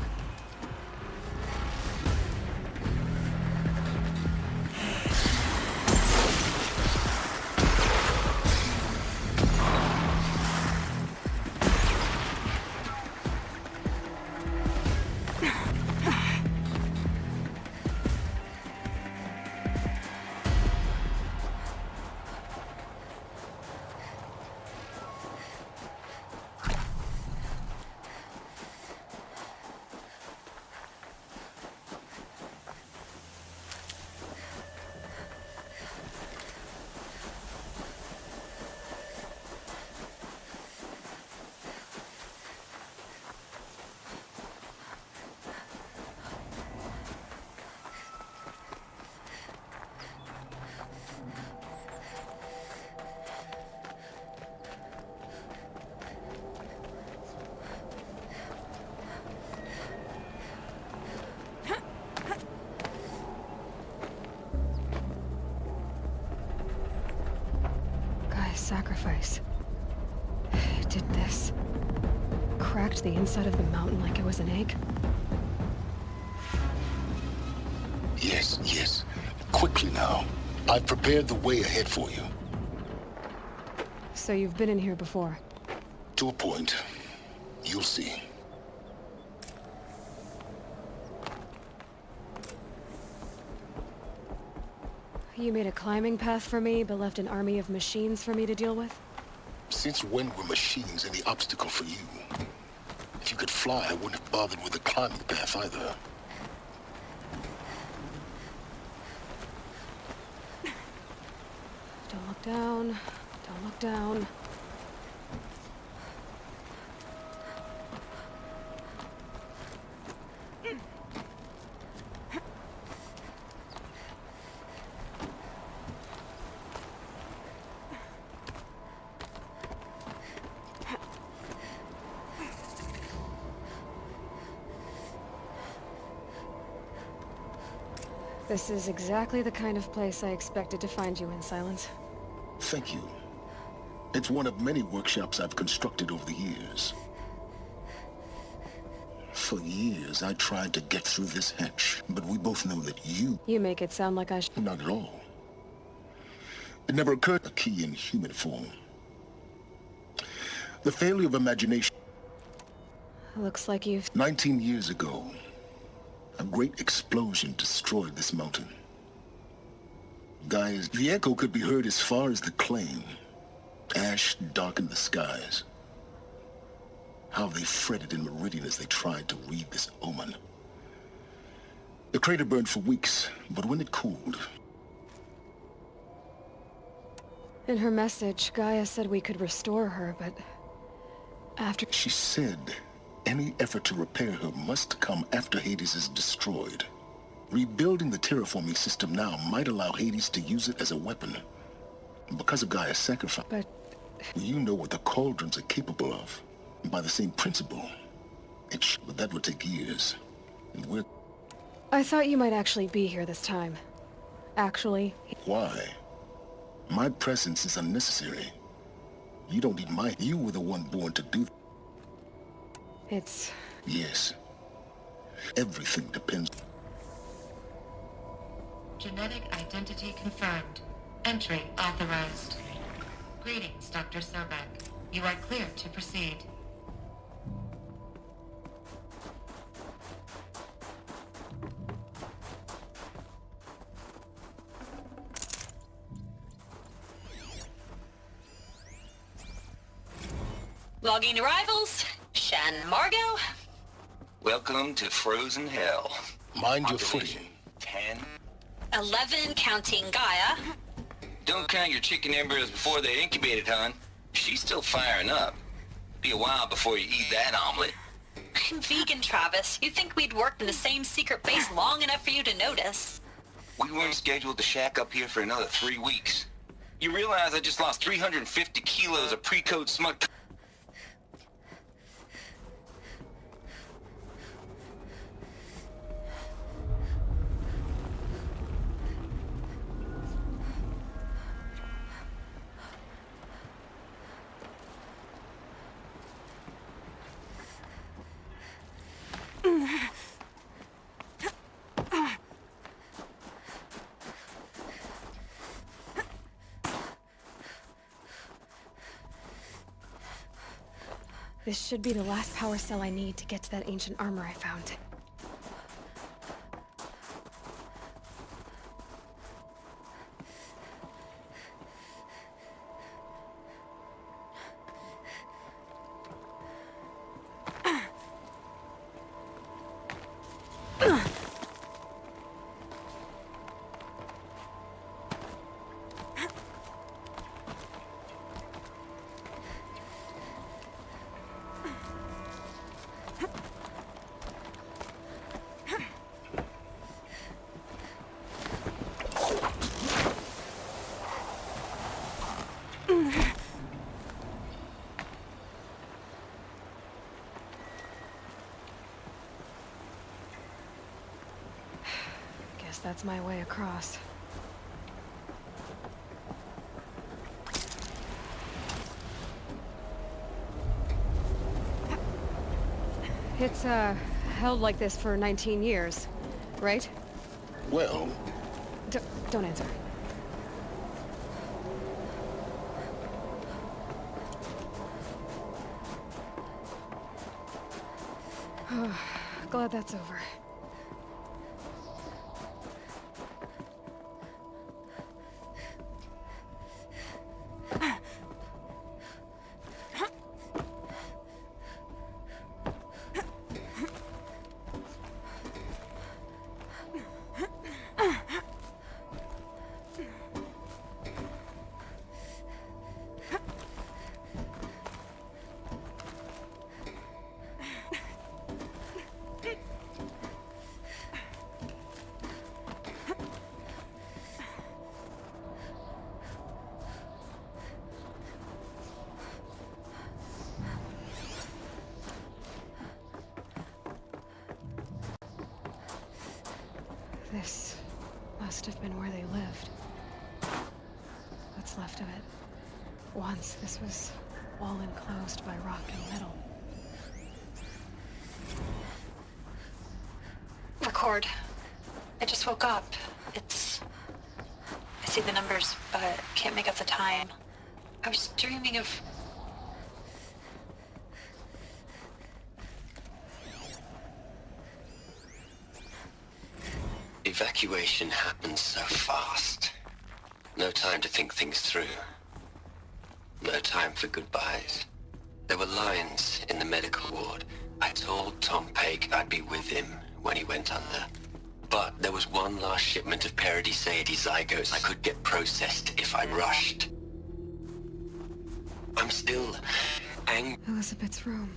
Sacrifice. It did this. Cracked the inside of the mountain like it was an egg. Yes, yes. Quickly now. I've prepared the way ahead for you. So you've been in here before? To a point. You'll see. You made a climbing path for me, but left an army of machines for me to deal with? Since when were machines any obstacle for you? If you could fly, I wouldn't have bothered with the climbing path either. Don't look down. Don't look down. This is exactly the kind of place I expected to find you in, Silence. Thank you. It's one of many workshops I've constructed over the years. For years, I tried to get through this hatch, but we both know that you... You make it sound like I should... Not at all. It never occurred a key in human form. The failure of imagination... Looks like you've... 19 years ago, a great explosion destroyed this mountain. Guys, the echo could be heard as far as the claim. Ash darkened the skies. How they fretted in Meridian as they tried to read this omen. The crater burned for weeks, but when it cooled... In her message, Gaia said we could restore her, but... after... She said any effort to repair her must come after Hades is destroyed. Rebuilding the terraforming system now might allow Hades to use it as a weapon. Because of Gaia's sacrifice. But... You know what the cauldrons are capable of. By the same principle. But that would take years. And we're... I thought you might actually be here this time. Actually... Why? My presence is unnecessary. You don't need my... You were the one born to do... It's... Yes. Everything depends... Genetic identity confirmed. Entry authorized. Greetings, Dr. Sobek. You are clear to proceed. Logging arrivals. Shan Margot. Welcome to Frozen Hell. Mind your footing. 10. 11 counting Gaia. Don't count your chicken embryos before they're incubated, hon. She's still firing up. Be a while before you eat that omelet. I'm vegan, Travis. You'd think we'd worked in the same secret base long enough for you to notice. We weren't scheduled to shack up here for another 3 weeks. You realize I just lost 350 kilos of pre-code smut... This should be the last power cell I need to get to that ancient armor I found. Guess that's my way across. It's, held like this for 19 years, right? Well... Don't answer. Glad that's over. This Must have been where they lived. What's left of it. Once, this was all enclosed by rock and metal. Record. I just woke up. I see the numbers, but can't make out the time. I was dreaming of... Evacuation happened so fast. No time to think things through. No time for goodbyes. There were lines in the medical ward. I told Tom Pake I'd be with him when he went under. But there was one last shipment of Paradiseidae zygotes I could get processed if I rushed. I'm still angry. Elizabeth's room.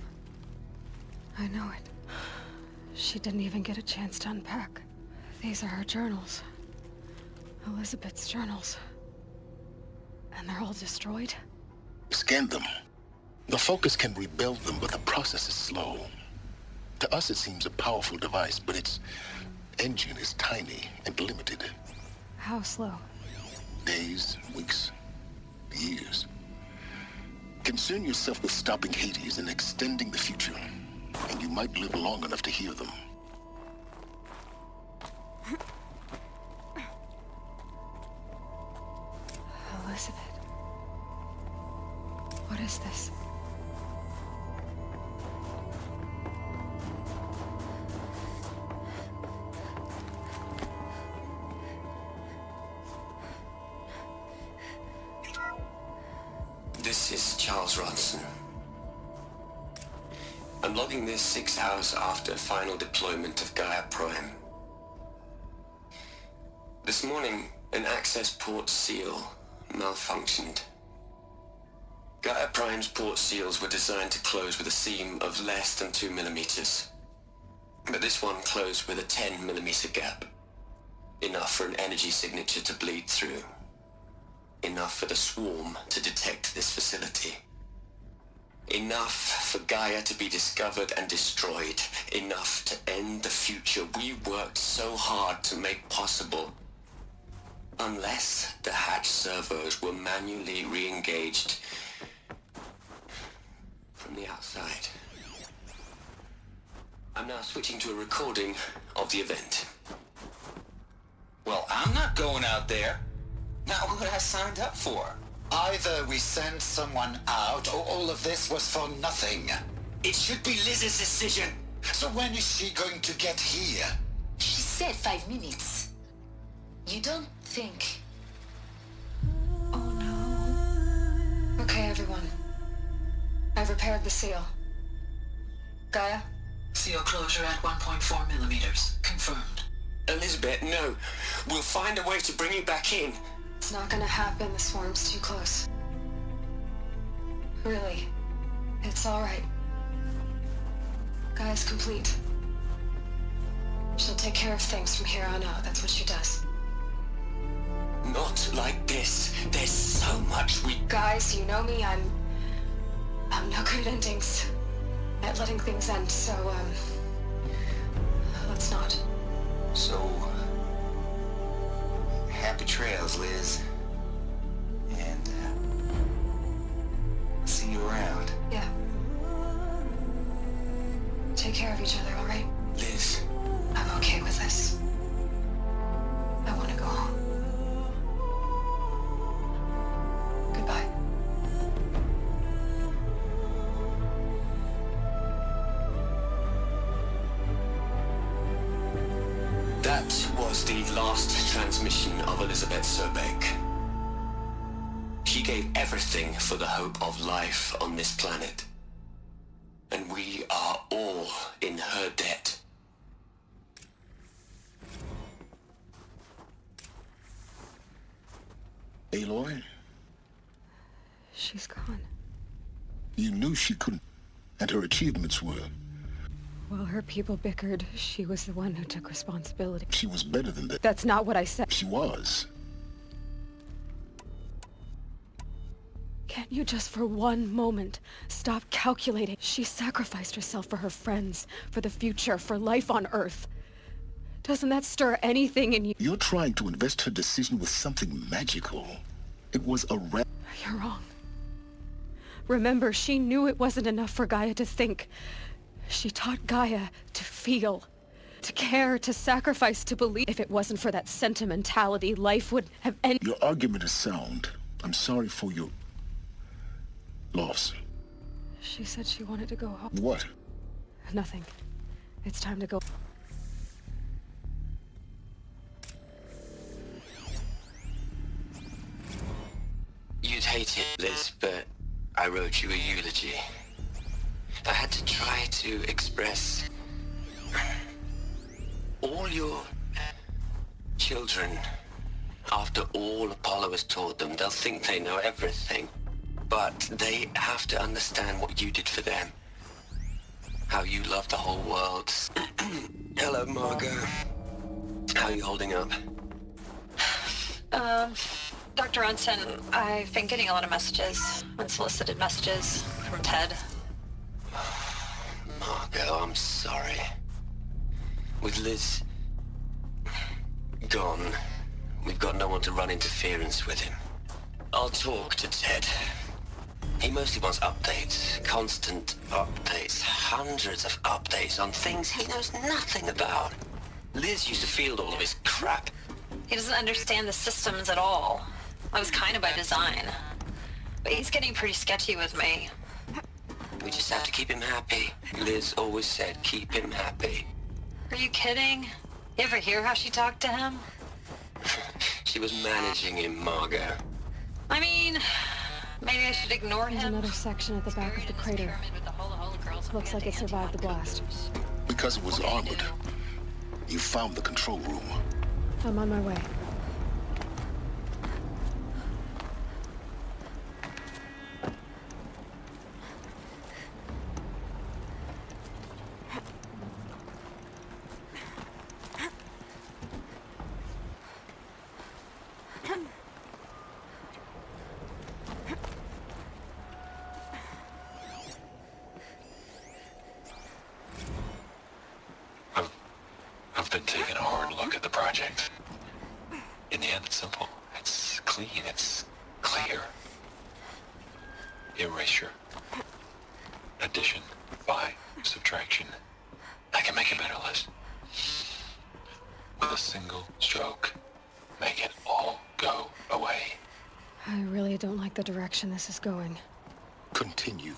I know it. She didn't even get a chance to unpack. These are her journals. Elizabeth's journals. And they're all destroyed? Scan them. The Focus can rebuild them, but the process is slow. To us, it seems a powerful device, but its engine is tiny and limited. How slow? Days, weeks, years. Concern yourself with stopping Hades and extending the future, and you might live long enough to hear them. Elizabeth. What is this? This is Charles Ronson. I'm logging this 6 hours after final deployment of Gaia Prime. This morning, an access port seal malfunctioned. Gaia Prime's port seals were designed to close with a seam of less than 2 millimeters. But this one closed with a 10 millimeter gap. Enough for an energy signature to bleed through. Enough for the swarm to detect this facility. Enough for Gaia to be discovered and destroyed. Enough to end the future we worked so hard to make possible. Unless the hatch servos were manually re-engaged from the outside. I'm now switching to a recording of the event. Well, I'm not going out there. Not what I signed up for. Either we send someone out, or all of this was for nothing. It should be Liz's decision. So when is she going to get here? She said 5 minutes. You don't think... Okay, everyone. I've repaired the seal. Gaia? Seal closure at 1.4 millimeters. Confirmed. Elizabeth, no. We'll find a way to bring you back in. It's not gonna happen. The swarm's too close. Really. It's alright. Gaia's complete. She'll take care of things from here on out. That's what she does. Not like this. There's so much we... Guys, you know me. I'm no good at endings. At letting things end, so, let's not. So... happy trails, Liz. And, see you around. Yeah. Take care of each other, alright? Liz. I'm okay with this. I want to go home. Goodbye. That was the last transmission of Elizabeth Sobek. She gave everything for the hope of life on this planet. And we are all in her debt. Aloy? She's gone. You knew she couldn't, and her achievements were. While her people bickered, she was the one who took responsibility. She was better than that. That's not what I said. She was. Can't you just for one moment stop calculating? She sacrificed herself for her friends, for the future, for life on Earth. Doesn't that stir anything in you? You're trying to invest her decision with something magical. It was a You're wrong. Remember, she knew it wasn't enough for Gaia to think. She taught Gaia to feel, to care, to sacrifice, to believe. If it wasn't for that sentimentality, life would have ended. Your argument is sound. I'm sorry for your loss. She said she wanted to go home. What? Nothing. It's time to go. You'd hate it, Liz, but I wrote you a eulogy. I had to try to express all your children. After all Apollo has taught them, they'll think they know everything. But they have to understand what you did for them. How you loved the whole world. Hello, Margot. How are you holding up? Dr. Unson, I've been getting a lot of messages, unsolicited messages from Ted. Margot, I'm sorry. With Liz gone, we've got no one to run interference with him. I'll talk to Ted. He mostly wants updates, constant updates, hundreds of updates on things he knows nothing about. Liz used to field all of his crap. He doesn't understand the systems at all. That was kind of by design. But he's getting pretty sketchy with me. We just have to keep him happy. Liz always said, keep him happy. Are you kidding? You ever hear how she talked to him? She was managing him, Margot. I mean, maybe I should ignore There's him. another section at the back of the crater. Looks like it survived the blast. Because it was armored. You found the control room. I'm on my way. I've been taking a hard look at the project. In the end, it's simple. It's clean. It's clear. Erasure. Addition. By. Subtraction. I can make a better list. With a single stroke. Make it all go away. I really don't like the direction this is going. Continue.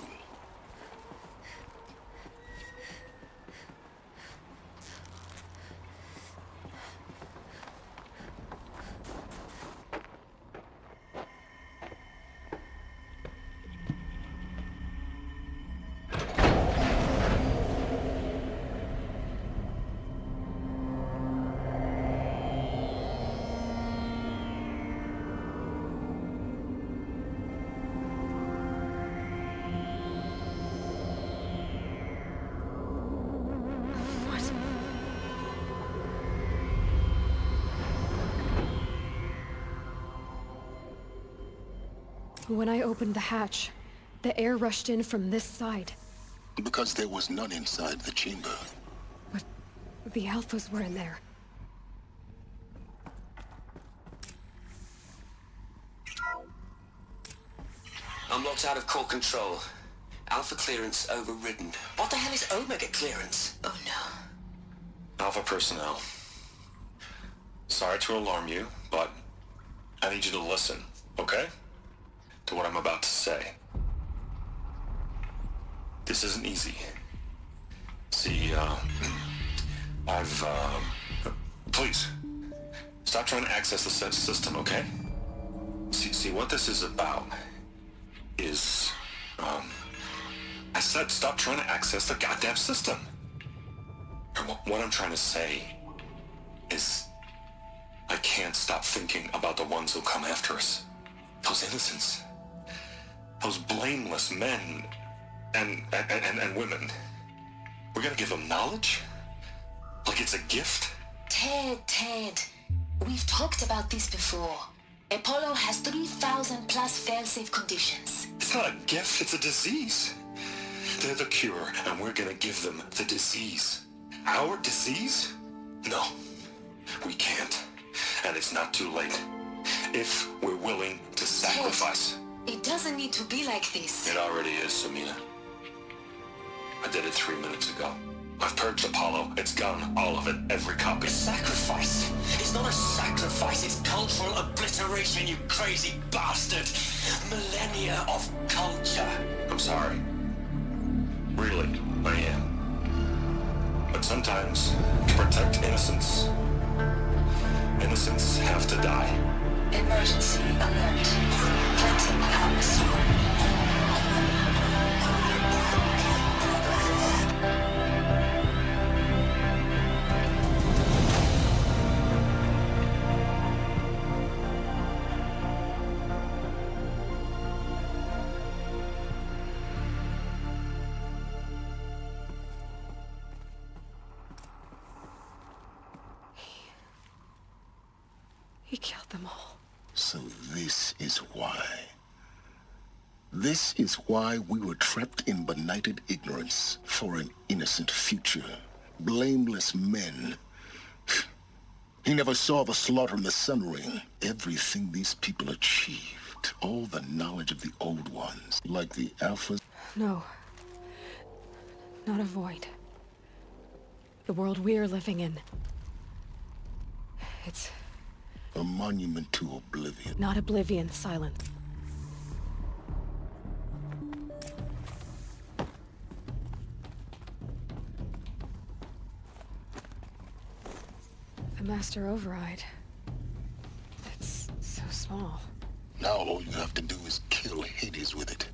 When I opened the hatch, the air rushed in from this side. Because there was none inside the chamber. But the Alphas were in there. I'm locked out of core control. Alpha clearance overridden. What the hell is Omega clearance? Oh no. Alpha personnel. Sorry to alarm you, but I need you to listen, okay? To what I'm about to say. This isn't easy. See, please, stop trying to access the system, okay? See, what this is about is, I said stop trying to access the goddamn system. And what I'm trying to say is, I can't stop thinking about the ones who come after us. Those innocents. Those blameless men and women. We're gonna give them knowledge? Like it's a gift? Ted. We've talked about this before. Apollo has 3,000 plus fail-safe conditions. It's not a gift, it's a disease. They're the cure, and we're gonna give them the disease. Our disease? No. we can't. And it's not too late. If we're willing to sacrifice. It doesn't need to be like this. It already is, Samina. I did it 3 minutes ago. I've purged Apollo. It's gone. All of it. Every copy. Sacrifice? It's not a sacrifice, it's cultural obliteration, you crazy bastard! Millennia of culture. I'm sorry. Really, I am. But sometimes, to protect innocence, innocents have to die. Emergency alert. Planting atmosphere. He killed them all. So this is why. This is why we were trapped in benighted ignorance for an innocent future. Blameless men. He never saw the slaughter in the Sun Ring. Everything these people achieved. All the knowledge of the old ones. Like the Alphas. No. Not a void. The world we're living in. It's... a monument to oblivion. not oblivion, silence. The Master Override. It's so small. Now all you have to do is kill Hades with it.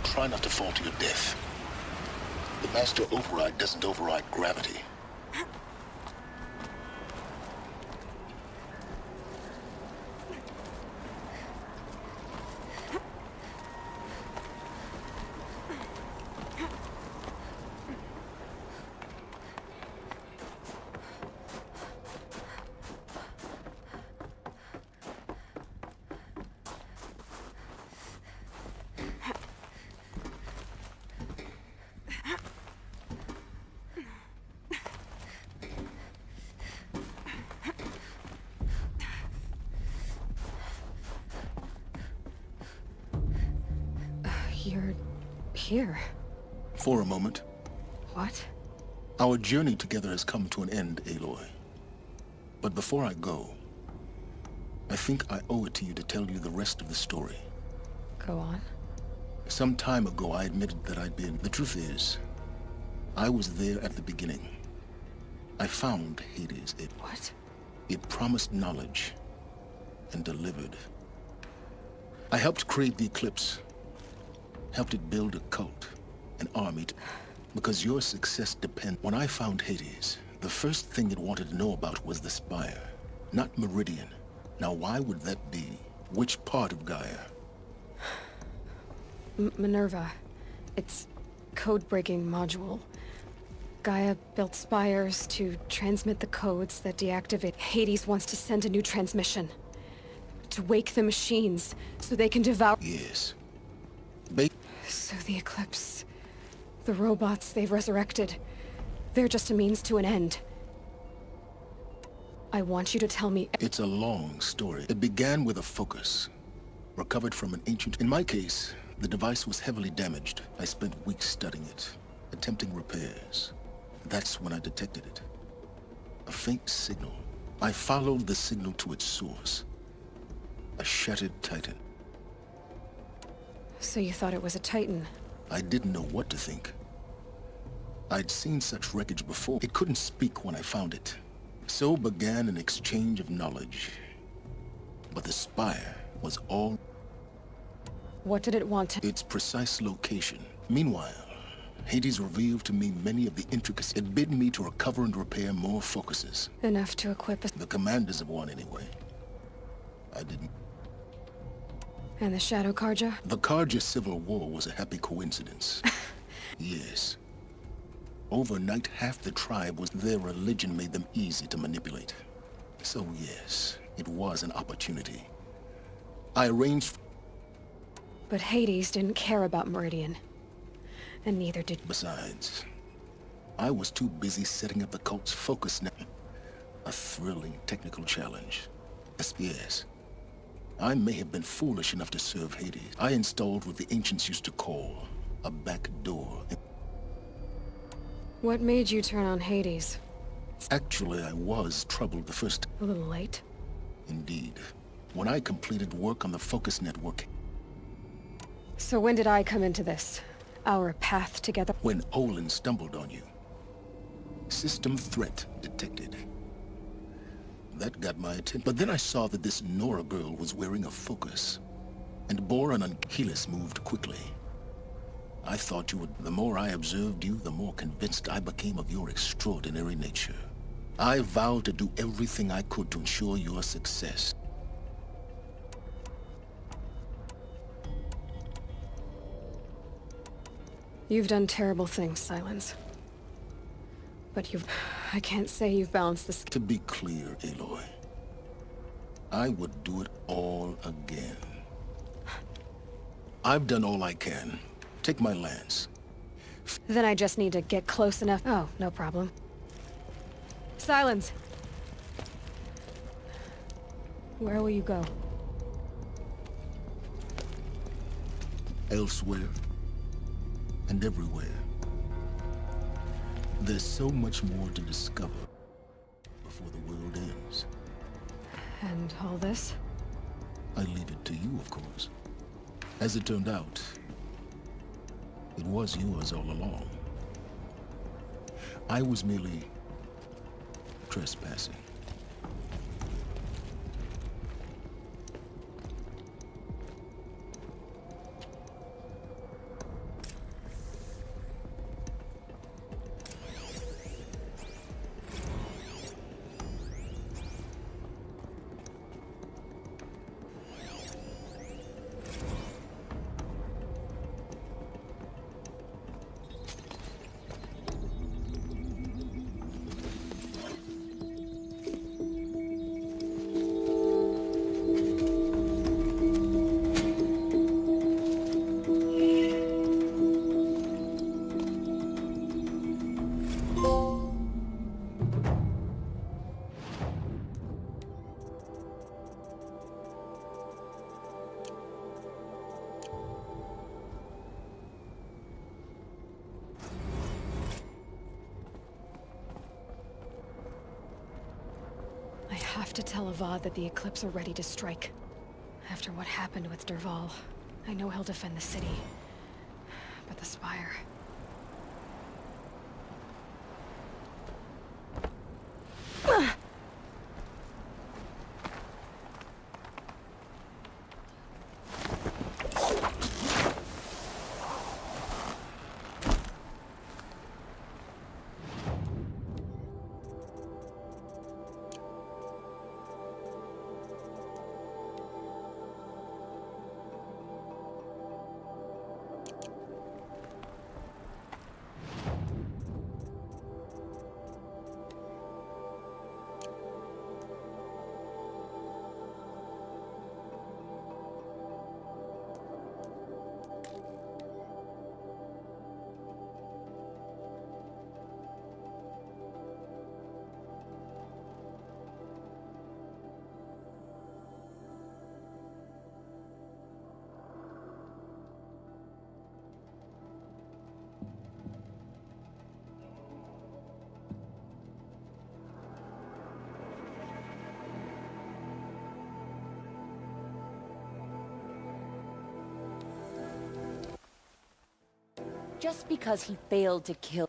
Try not to fall to your death. The Master Override doesn't override gravity. You're here. For a moment. What? Our journey together has come to an end, Aloy. But before I go, I think I owe it to you to tell you the rest of the story. Go on. Some time ago, I admitted that I'd been... The truth is, I was there at the beginning. I found Hades. What? It promised knowledge and delivered. I helped create the Eclipse. Helped it build a cult, an army, because your success depends. When I found Hades, the first thing it wanted to know about was the Spire, not Meridian. Now why would that be? Which part of Gaia? Minerva. It's code-breaking module. Gaia built spires to transmit the codes that deactivate. Hades wants to send a new transmission. To wake the machines, so they can devour... Yes. So the Eclipse... the robots they've resurrected... they're just a means to an end. I want you to tell me... It's a long story. It began with a focus. Recovered from an ancient... In my case, the device was heavily damaged. I spent weeks studying it, attempting repairs. That's when I detected it. A faint signal. I followed the signal to its source. A shattered Titan. So you thought it was a Titan? I didn't know what to think. I'd seen such wreckage before. It couldn't speak when I found it. So began an exchange of knowledge. But the Spire was all... What did it want to... Its precise location. Meanwhile, Hades revealed to me many of the intricacies. It bid me to recover and repair more focuses. Enough to equip us. The commanders of one, anyway. I didn't... And the Shadow Karja? The Karja civil war was a happy coincidence. Yes. Overnight, half the tribe was their religion made them easy to manipulate. So yes, it was an opportunity. I arranged... But Hades didn't care about Meridian. And neither did... Besides, I was too busy setting up the cult's focus net. A thrilling technical challenge. Yes. I may have been foolish enough to serve Hades. I installed what the ancients used to call a back door. What made you turn on Hades? Actually, I was troubled the first... A little late? Indeed. When I completed work on the focus network... So when did I come into this? Our path together? When Olin stumbled on you. System threat detected. That got my attention. But then I saw that this Nora girl was wearing a focus. And Boran and Keyless moved quickly. I thought you would... The more I observed you, the more convinced I became of your extraordinary nature. I vowed to do everything I could to ensure your success. You've done terrible things, Silence. But I can't say you've balanced this... To be clear, Aloy, I would do it all again. I've done all I can. Take my lance. Then I just need to get close enough... Oh, no problem. Silence! Where will you go? Elsewhere. And everywhere. There's so much more to discover before the world ends. And all this? I leave it to you, of course. As it turned out, it was yours all along. I was merely trespassing. I have to tell Avad that the Eclipse are ready to strike. After what happened with Dervahl, I know he'll defend the city. But the Spire... Just because he failed to kill...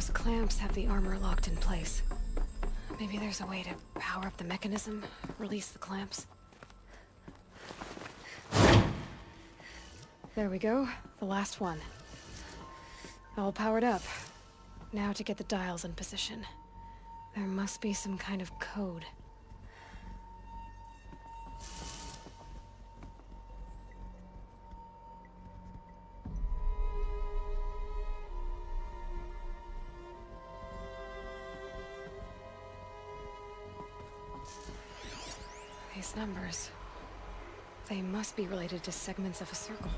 Those clamps have the armor locked in place. Maybe there's a way to power up the mechanism, release the clamps. There we go, the last one. All powered up. Now to get the dials in position. There must be some kind of code. These numbers, they must be related to segments of a circle.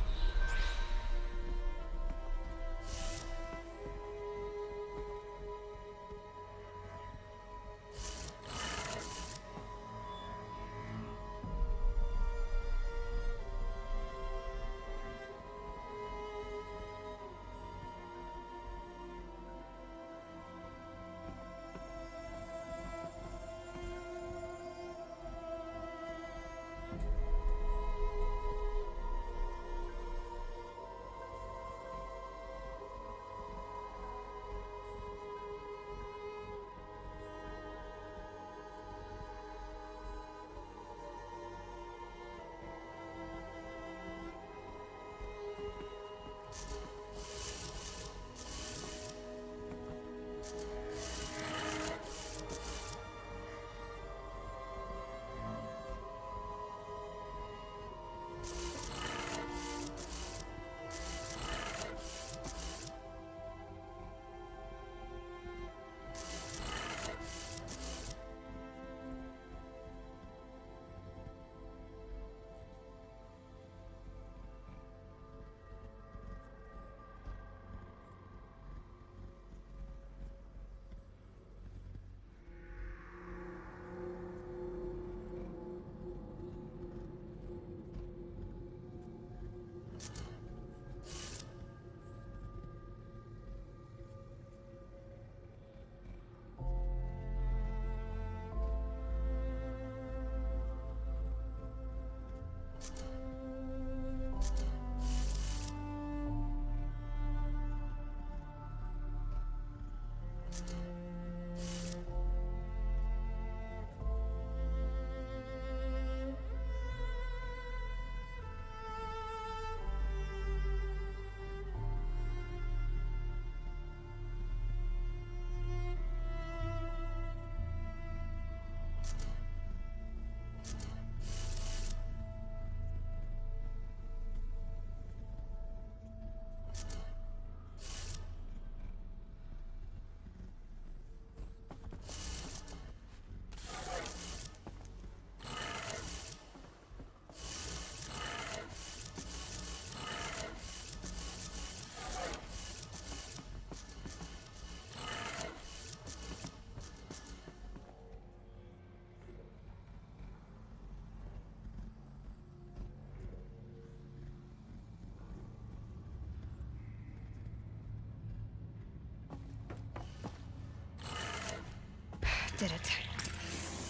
Did it.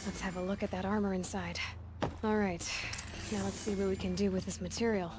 Let's have a look at that armor inside. All right, now let's see what we can do with this material.